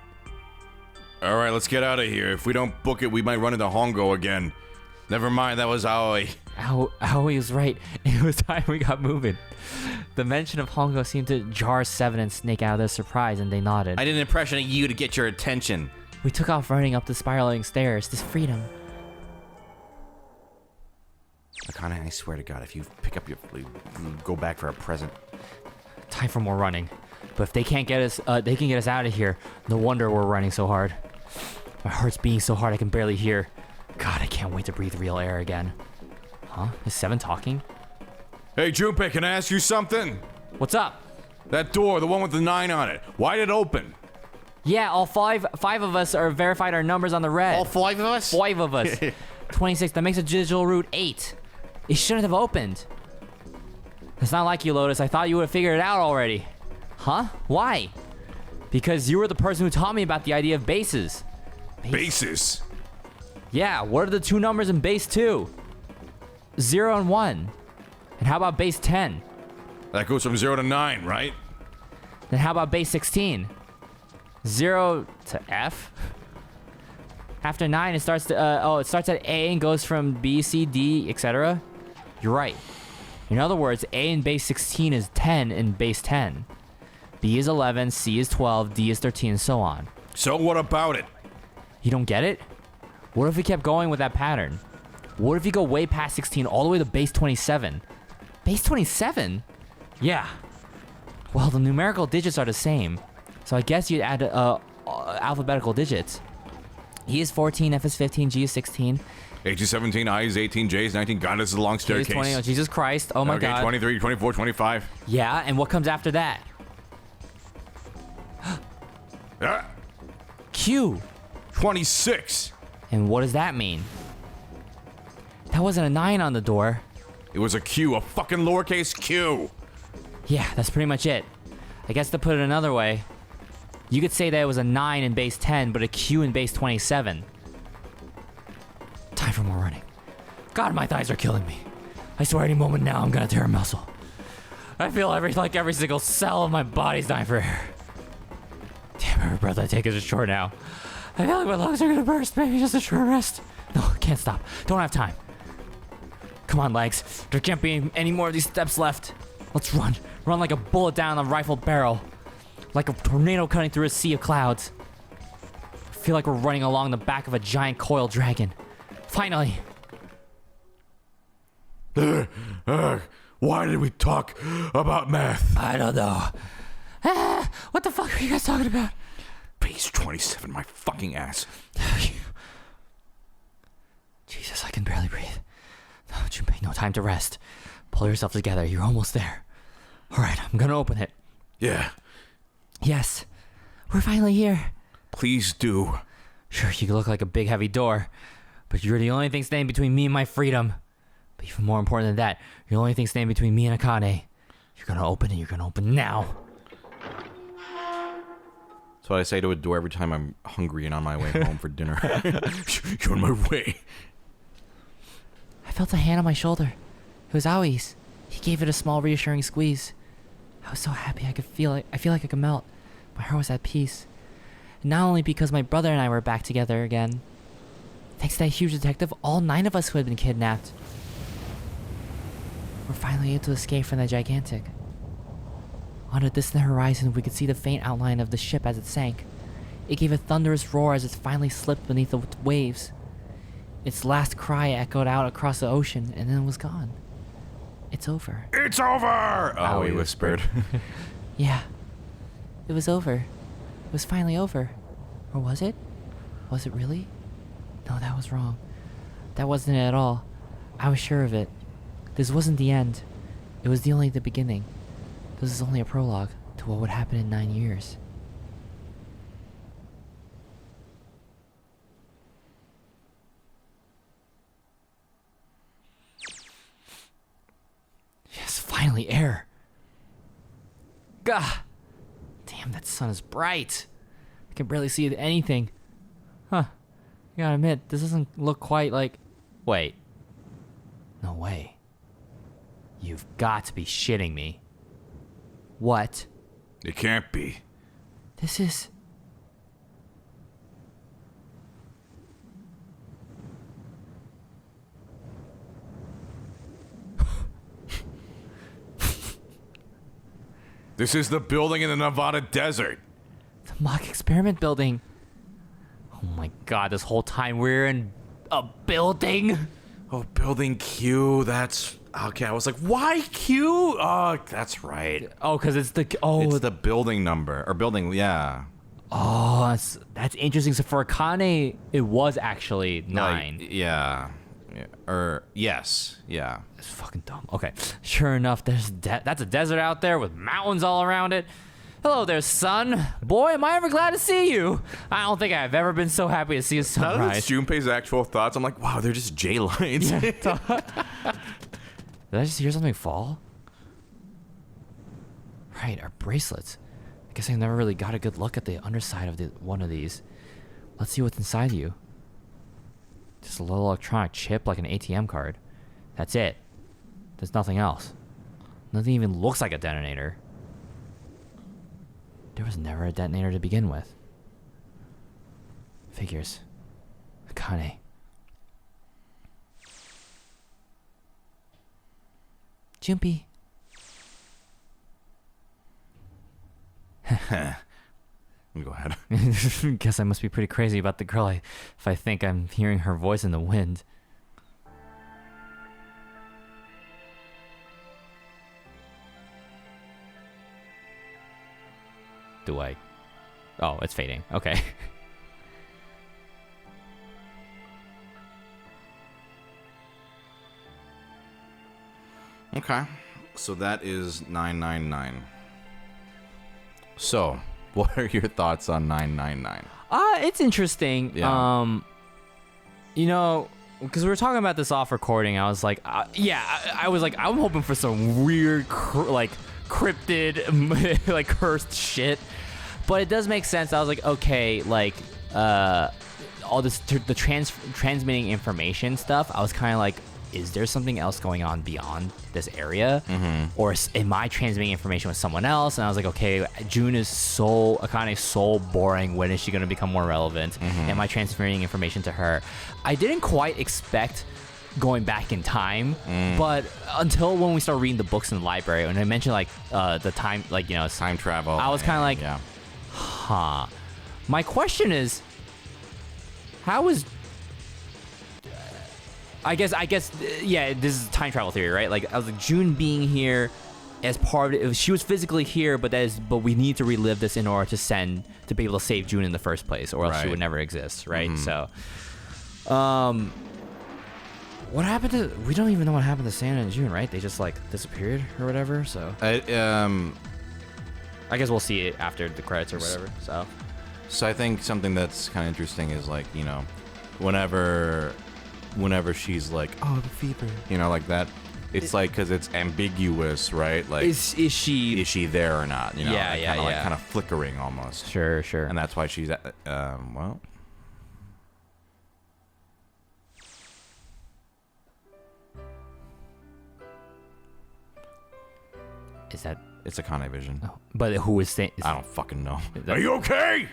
All right, let's get out of here. If we don't book it, we might run into Hongo again. Never mind, that was Aoi. Aoi was right. It was time we got moving. The mention of Hongo seemed to jar 7 and Snake out of their surprise, and they nodded. I did an impression of you to get your attention. We took off running up the spiraling stairs. This freedom. Akane, I swear to God, if you pick up your... go back for a present. Time for more running. But if they can't get us, they can get us out of here. No wonder we're running so hard. My heart's beating so hard I can barely hear. God, I can't wait to breathe real air again. Huh? Is 7 talking? Hey, Junpei, can I ask you something? What's up? That door, the one with the 9 on it, why did it open? Yeah, all five of us are verified our numbers on the red. All 5 of us? 5 of us. 26, that makes a digital route 8. It shouldn't have opened. It's not like you, Lotus. I thought you would have figured it out already. Huh? Why? Because you were the person who taught me about the idea of bases. Bases? Yeah, what are the 2 numbers in base 2? 0 and 1. And how about base 10? That goes from 0 to 9, right? Then how about base 16? 0 to F? After 9, it starts to, it starts at A and goes from B, C, D, etc. You're right. In other words, A in base 16 is 10 in base 10. B is 11, C is 12, D is 13, and so on. So what about it? You don't get it? What if we kept going with that pattern? What if you go way past 16 all the way to base 27? Base 27? Yeah. Well, the numerical digits are the same. So I guess you'd add alphabetical digits. E is 14, F is 15, G is 16. H is 17, I is 18, J is 19. God, this is a long K staircase. is 20. Oh, Jesus Christ. Oh my God. Okay, 23, 24, 25. Yeah, and what comes after that? Q. 26. And what does that mean? That wasn't a 9 on the door. It was a Q, a fucking lowercase q. Yeah, that's pretty much it. I guess to put it another way, you could say that it was a 9 in base 10, but a Q in base 27. Time for more running. God, my thighs are killing me. I swear any moment now I'm gonna tear a muscle. I feel like every single cell of my body's dying for air. Damn, every breath I take is just short now. I feel like my lungs are gonna burst. Maybe just a short rest. No, can't stop. Don't have time. Come on, legs. There can't be any more of these steps left. Let's run. Run like a bullet down a rifle barrel. Like a tornado cutting through a sea of clouds. I feel like we're running along the back of a giant coiled dragon. Finally. Why did we talk about math? I don't know. What the fuck are you guys talking about? Base 27, my fucking ass. Jesus, I can barely breathe. No, Junpei, no time to rest. Pull yourself together. You're almost there. All right, I'm gonna open it. Yeah. Yes, we're finally here. Please do. Sure, you look like a big heavy door, but you're the only thing standing between me and my freedom. But even more important than that, you're the only thing standing between me and Akane. You're gonna open and you're gonna open now. That's what I say to a door every time I'm hungry and on my way home for dinner. You're on my way. I felt a hand on my shoulder. It was Aoi's. He gave it a small reassuring squeeze. I was so happy I feel like I could melt. My heart was at peace. Not only because my brother and I were back together again. Thanks to that huge detective, all 9 of us who had been kidnapped were finally able to escape from the gigantic. On a distant horizon, we could see the faint outline of the ship as it sank. It gave a thunderous roar as it finally slipped beneath the waves. Its last cry echoed out across the ocean and then was gone. It's over. It's over! Oh, he whispered. Yeah. It was over. It was finally over. Or was it? Was it really? No, that was wrong. That wasn't it at all. I was sure of it. This wasn't the end. It was only the beginning. This is only a prologue to what would happen in 9 years. Yes, finally air. Gah! Damn, that sun is bright. I can barely see anything. Huh. I gotta admit, this doesn't look quite like... Wait. No way. You've got to be shitting me. What? It can't be. This is... This is the building in the Nevada desert. the mock experiment building. Oh my god, this whole time we're in a building? Oh, building Q, that's... Okay, I was like, why Q? Oh, that's right. Oh, because it's the... It's the building number, or building, yeah. Oh, that's interesting. So for Akane, it was actually 9. Like, yeah. Or, yes, yeah. It's fucking dumb. Okay, sure enough, that's a desert out there with mountains all around it. Hello there, son. Boy, am I ever glad to see you. I don't think I've ever been so happy to see a Now that sunrise. it's Junpei's actual thoughts, I'm like, wow, they're just J lines. Did I just hear something fall? Right, our bracelets. I guess I never really got a good look at the underside of one of these. Let's see what's inside you. Just a little electronic chip like an ATM card. That's it. There's nothing else. Nothing even looks like a detonator. There was never a detonator to begin with. Figures. Akane. Junpei. Go ahead. Guess I must be pretty crazy about the girl if I think I'm hearing her voice in the wind. Do I? Oh, it's fading. Okay. Okay. So that is 999. So, what are your thoughts on 999? It's interesting. Yeah. You know, because we were talking about this off recording, I was like, I was like, I'm hoping for some weird, cryptid, like cursed shit. But it does make sense. I was like, okay, like, all this, the transmitting information stuff, I was kind of like, is there something else going on beyond this area? Mm-hmm. Or am I transmitting information with someone else? And I was like, okay, Akane is so boring. When is she going to become more relevant? Mm-hmm. Am I transferring information to her? I didn't quite expect going back in time, but until when we started reading the books in the library, when I mentioned like the time, like, you know, Time travel. I was kind of like, yeah. huh. My question is, how is... I guess, yeah, this is time travel theory, right? Like, I was like, June being here as part of it, she was physically here, but we need to relive this in order to be able to save June in the first place, or else she would never exist, right? So, what happened to, we don't even know what happened to Santa and June, right? They just, like, disappeared or whatever, so. I guess we'll see it after the credits or whatever, so. So I think something that's kind of interesting is, like, you know, whenever she's like, oh, the fever, you know, like that, it's like, because it's ambiguous, right? Like, is she there or not? You know, yeah, like, yeah, like kind of flickering almost. Sure. And that's why she's well. Is that? It's a Akane vision. Oh, but who is saying? I don't fucking know. Are you okay?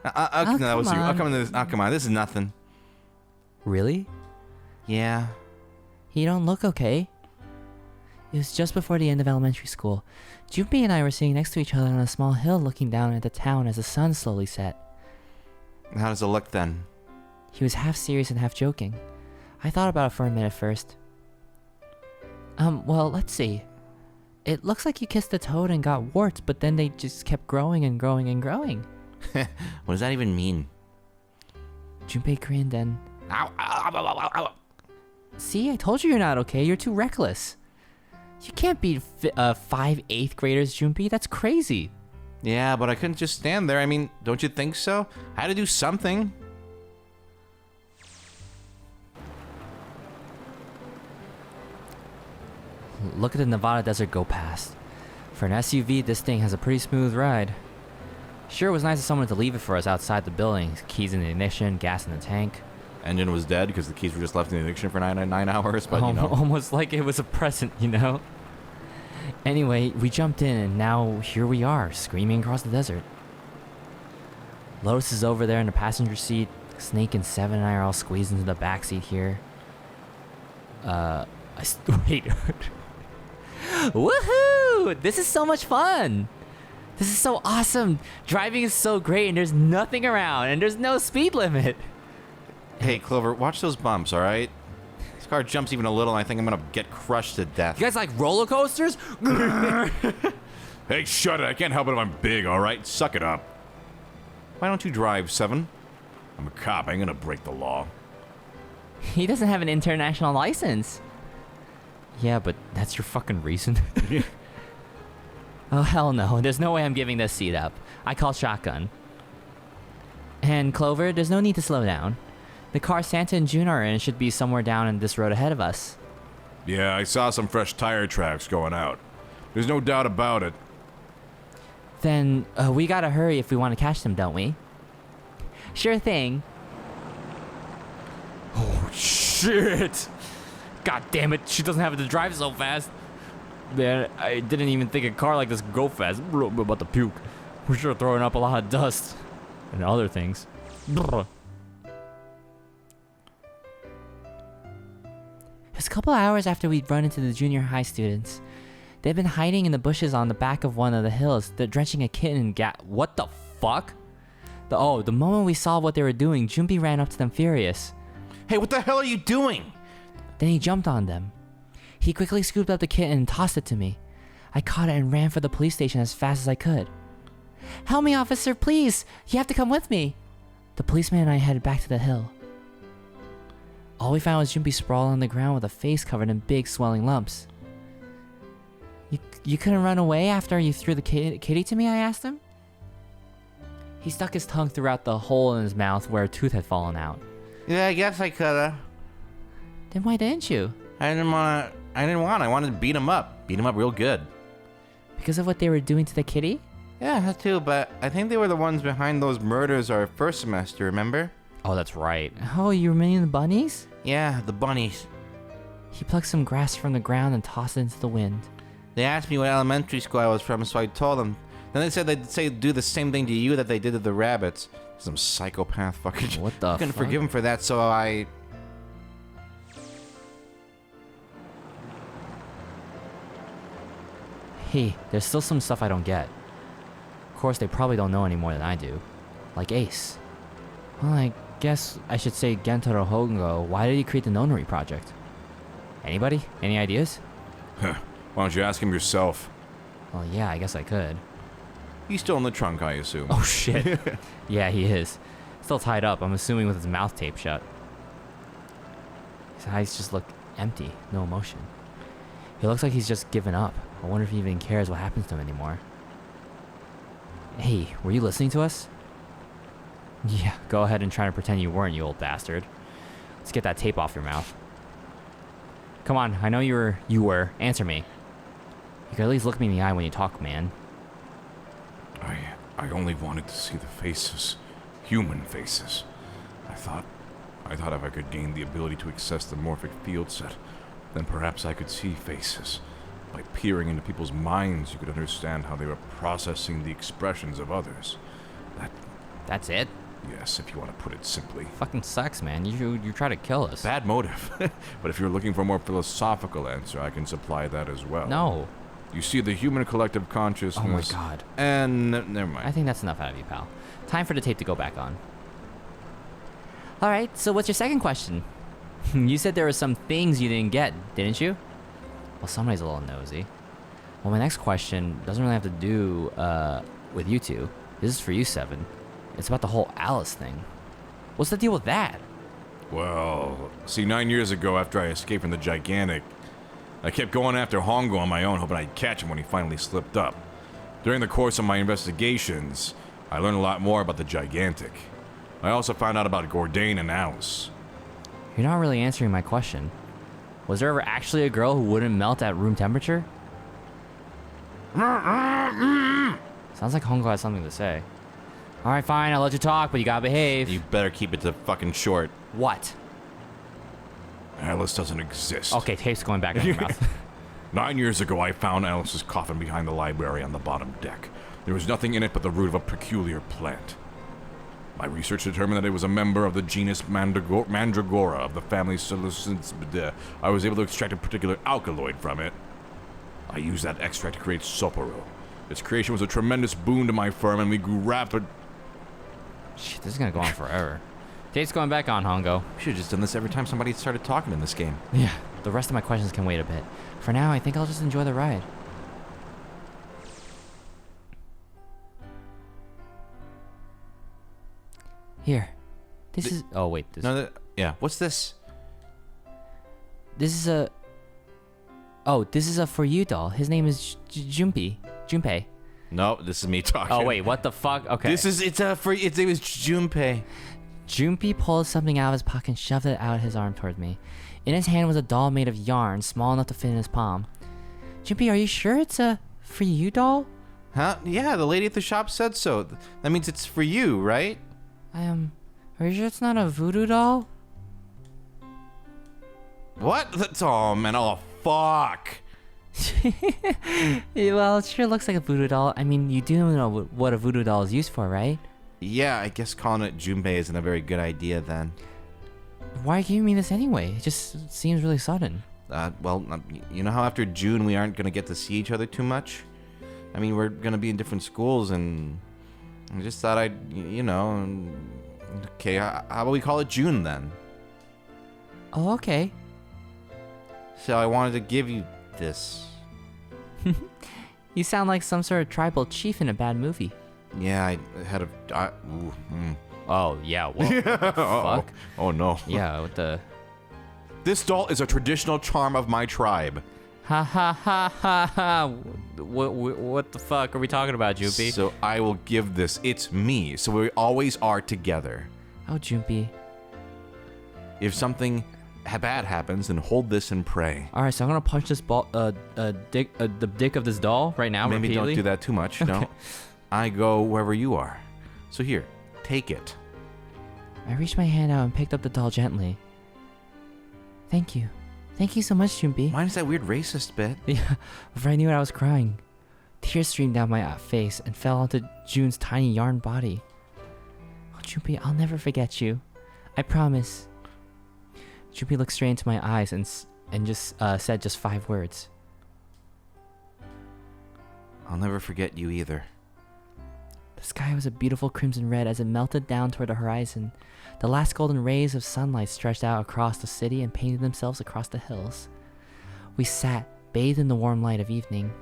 Okay, that was you. come Oh, come on. This is nothing. Really? Yeah. You don't look okay. It was just before the end of elementary school. Junpei and I were sitting next to each other on a small hill looking down at the town as the sun slowly set. How does it look then? He was half serious and half joking. I thought about it for a minute first. Well, let's see. It looks like you kissed a toad and got warts, but then they just kept growing and growing and growing. What does that even mean? Junpei grinned and... Ow, ow, ow, ow, ow, ow. See, I told you you're not okay. You're too reckless. You can't beat 5 8th graders, Junpei. That's crazy. Yeah, but I couldn't just stand there. I mean, don't you think so? I had to do something. Look at the Nevada desert go past. For an SUV, this thing has a pretty smooth ride. Sure, it was nice of someone to leave it for us outside the building. Keys in the ignition, gas in the tank. Engine was dead because the keys were just left in the ignition for 9 hours, but you know. Almost like it was a present, you know? Anyway, we jumped in and now here we are, screaming across the desert. Lotus is over there in the passenger seat. Snake and Seven and I are all squeezed into the back seat here. Wait. Woohoo! This is so much fun! This is so awesome! Driving is so great and there's nothing around and there's no speed limit. Hey, Clover, watch those bumps, all right? This car jumps even a little and I think I'm gonna get crushed to death. You guys like roller coasters? Hey, shut it. I can't help it if I'm big, all right? Suck it up. Why don't you drive, Seven? I'm a cop. I ain't gonna break the law. He doesn't have an international license. Yeah, but that's your fucking reason. Oh, hell no. There's no way I'm giving this seat up. I call shotgun. And Clover, there's no need to slow down. The car Santa and June are in should be somewhere down in this road ahead of us. Yeah, I saw some fresh tire tracks going out. There's no doubt about it. Then we gotta hurry if we want to catch them, don't we? Sure thing. Oh, shit! God damn it, she doesn't have to drive so fast. Man, I didn't even think a car like this could go fast. I'm about to puke. We're sure throwing up a lot of dust. And other things. It was a couple hours after we'd run into the junior high students. They'd been hiding in the bushes on the back of one of the hills. They're drenching a kitten in What the fuck? The moment we saw what they were doing, Junpei ran up to them furious. Hey, what the hell are you doing? Then he jumped on them. He quickly scooped up the kitten and tossed it to me. I caught it and ran for the police station as fast as I could. Help me, officer, please! You have to come with me! The policeman and I headed back to the hill. All we found was Junpei sprawled on the ground with a face covered in big swelling lumps. You couldn't run away after you threw the kitty to me? I asked him. He stuck his tongue throughout the hole in his mouth where a tooth had fallen out. Yeah, I guess I coulda. Then why didn't you? I wanted to beat him up. Beat him up real good. Because of what they were doing to the kitty? Yeah, that too, but I think they were the ones behind those murders our first semester, remember? Oh, that's right. Oh, you were meaning the bunnies? Yeah, the bunnies. He plucked some grass from the ground and tossed it into the wind. They asked me what elementary school I was from, so I told them. Then they said they'd do the same thing to you that they did to the rabbits. Some psychopath fucking... What the I couldn't fuck? forgive him for that, so I... Hey, there's still some stuff I don't get. Of course, they probably don't know any more than I do. Like Ace. Well, I guess I should say Gentaro Hongo. Why did he create the Nonary project? Anybody? Any ideas? Huh. Why don't you ask him yourself? Well, yeah, I guess I could. He's still in the trunk, I assume. Oh, shit. Yeah, he is. Still tied up, I'm assuming with his mouth taped shut. His eyes just look empty, no emotion. He looks like he's just given up. I wonder if he even cares what happens to him anymore. Hey, were you listening to us? Yeah, go ahead and try to pretend you weren't, you old bastard. Let's get that tape off your mouth. Come on, I know you were. Answer me. You can at least look me in the eye when you talk, man. I only wanted to see the faces. Human faces. I thought if I could gain the ability to access the morphic field set, then perhaps I could see faces. By peering into people's minds, you could understand how they were processing the expressions of others. That's it? Yes, if you want to put it simply. Fucking sucks, man. You try to kill us. Bad motive. But if you're looking for a more philosophical answer, I can supply that as well. No. You see, the human collective consciousness... Oh my god. And... never mind. I think that's enough out of you, pal. Time for the tape to go back on. Alright, so what's your second question? You said there were some things you didn't get, didn't you? Well, somebody's a little nosy. Well, my next question doesn't really have to do with you two. This is for you, Seven. It's about the whole Alice thing. What's the deal with that? Well, see, 9 years ago, after I escaped from the Gigantic, I kept going after Hongo on my own, hoping I'd catch him when he finally slipped up. During the course of my investigations, I learned a lot more about the Gigantic. I also found out about Gordain and Alice. You're not really answering my question. Was there ever actually a girl who wouldn't melt at room temperature? Sounds like Hongo has something to say. Alright, fine, I'll let you talk, but you gotta behave. You better keep it to fucking short. What? Alice doesn't exist. Okay, tape's going back in your mouth. 9 years ago, I found Alice's coffin behind the library on the bottom deck. There was nothing in it but the root of a peculiar plant. My research determined that it was a member of the genus Mandragora of the family Solicincidae. I was able to extract a particular alkaloid from it. I used that extract to create Soporo. Its creation was a tremendous boon to my firm, and we grew rapid... Shit, this is gonna go on forever. Tape's going back on, Hongo. We should have just done this every time somebody started talking in this game. Yeah, the rest of my questions can wait a bit. For now, I think I'll just enjoy the ride. Here. This is... Oh, wait. This, No, yeah. What's this? this is a... Oh, this is a For You doll. His name is Junpei. No, this is me talking. Oh, wait. What the fuck? Okay. Its name is Junpei. Junpei pulled something out of his pocket and shoved it out his arm toward me. In his hand was a doll made of yarn, small enough to fit in his palm. Junpei, are you sure it's a For You doll? Huh? Yeah, the lady at the shop said so. That means it's for you, right? Are you sure it's not a voodoo doll? What? Oh, man. Oh, fuck. Yeah, well, it sure looks like a voodoo doll. I mean, you do know what a voodoo doll is used for, right? Yeah, I guess calling it Junpei isn't a very good idea then. Why are you giving me this anyway? It just seems really sudden. Well, you know how after June we aren't going to get to see each other too much? I mean, we're going to be in different schools, and I just thought I'd, you know... Okay, how about we call it June then? Oh, okay. So I wanted to give you this. You sound like some sort of tribal chief in a bad movie. Yeah, I had a... Oh, yeah, what the fuck? Oh, no. Yeah, what the... This doll is a traditional charm of my tribe. Ha ha ha ha ha. What the fuck are we talking about, Junpei? So I will give this. It's me. So we always are together. Oh, Junpei. If something bad happens, then hold this and pray. Alright, so I'm gonna punch this ball, the dick of this doll right now. Maybe repeatedly. don't do that too much. No. I go wherever you are. So here, take it. I reached my hand out and picked up the doll gently. Thank you. Thank you so much, Junpei. Mine's that weird racist bit. Yeah, before I knew it, I was crying. Tears streamed down my face and fell onto June's tiny yarn body. Oh, Junpei, I'll never forget you. I promise. Junpei looked straight into my eyes and just said just 5 words. I'll never forget you either. The sky was a beautiful crimson red as it melted down toward the horizon. The last golden rays of sunlight stretched out across the city and painted themselves across the hills. We sat, bathed in the warm light of evening.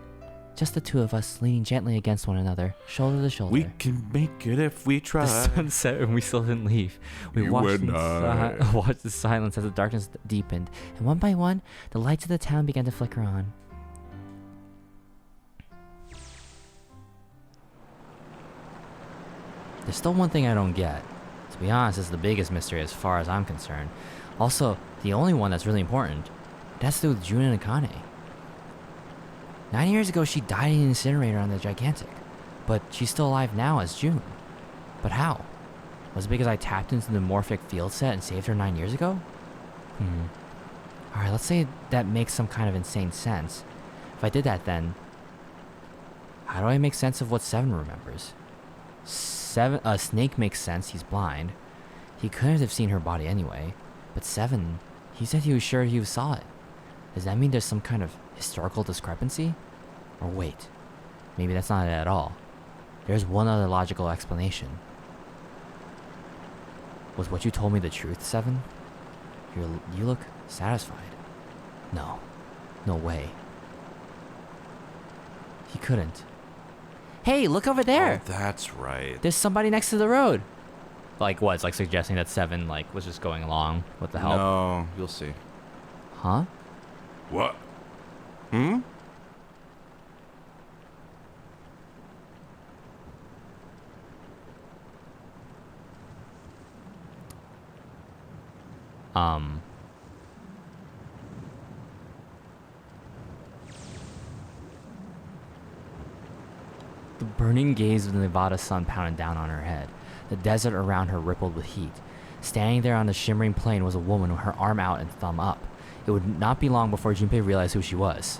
Just the two of us, leaning gently against one another, shoulder to shoulder. We can make it if we try. The sun set and we still didn't leave. We You watched, and I. watched the silence as the darkness deepened, and one by one, the lights of the town began to flicker on. There's still one thing I don't get. To be honest, it's the biggest mystery as far as I'm concerned. Also, the only one that's really important. That's to do with June and Akane. 9 years ago, she died in an incinerator on the Gigantic. But she's still alive now as June. But how? Was it because I tapped into the morphic field set and saved her 9 years ago? Alright, let's say that makes some kind of insane sense. If I did that, then... how do I make sense of what 7 remembers? Snake makes sense. He's blind. He couldn't have seen her body anyway. But 7, he said he was sure he saw it. Does that mean there's some kind of historical discrepancy? Or wait, maybe that's not it at all. There's one other logical explanation. Was what you told me the truth, 7? You look satisfied. No way. He couldn't. Hey, look over there. Oh, that's right. There's somebody next to the road. Like what? It's like suggesting that 7 like was just going along with the help. No, you'll see. Huh? What? The burning gaze of the Nevada sun pounded down on her head. The desert around her rippled with heat. Standing there on the shimmering plain was a woman with her arm out and thumb up. It would not be long before Junpei realized who she was.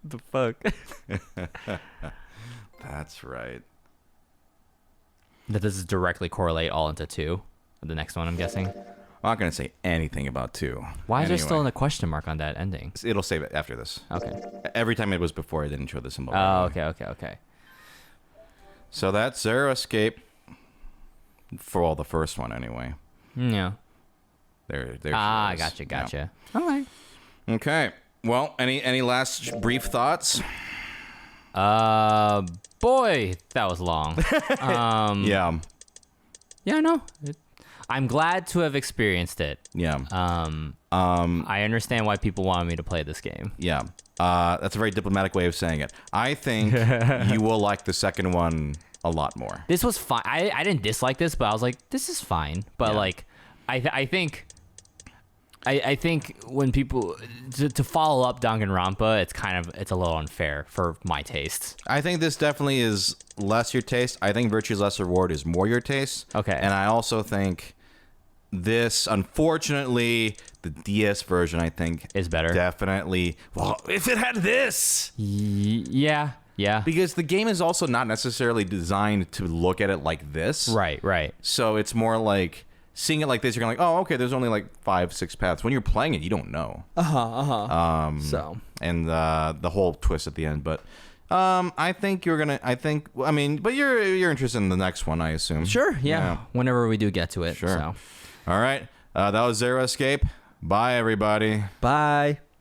The fuck? That's right. That does directly correlate all into 2. The next one, I'm guessing. I'm not going to say anything about 2. Why is there still Anyway. a question mark on that ending? It'll save it after this. Okay. Every time it was before, it didn't show the symbol. Oh, okay. So that's Zero Escape. For all the first one, anyway. Yeah. There Ah, she is. gotcha. All right. Yeah. Okay. Well, any last brief thoughts? Boy, that was long. Yeah. Yeah, no. I'm glad to have experienced it. Yeah. I understand why people wanted me to play this game. Yeah. That's a very diplomatic way of saying it. I think you will like the second one a lot more. This was fine. I didn't dislike this, but I was like, this is fine. But Yeah. like, I think when people to follow up Danganronpa, it's a little unfair for my tastes. I think this definitely is less your taste. I think Virtue's Last Reward is more your taste. Okay. And I also think this, unfortunately, the DS version, I think, Is better. Definitely. Well, if it had this. Yeah. Because the game is also not necessarily designed to look at it like this. Right. So it's more like seeing it like this, you're going like, oh, okay, there's only like 5-6 paths. When you're playing it, you don't know. So. And the whole twist at the end. But I think you're gonna. But you're interested in the next one, I assume. Sure. Yeah. Whenever we do get to it. Sure. So. All right. That was Zero Escape. Bye, everybody. Bye.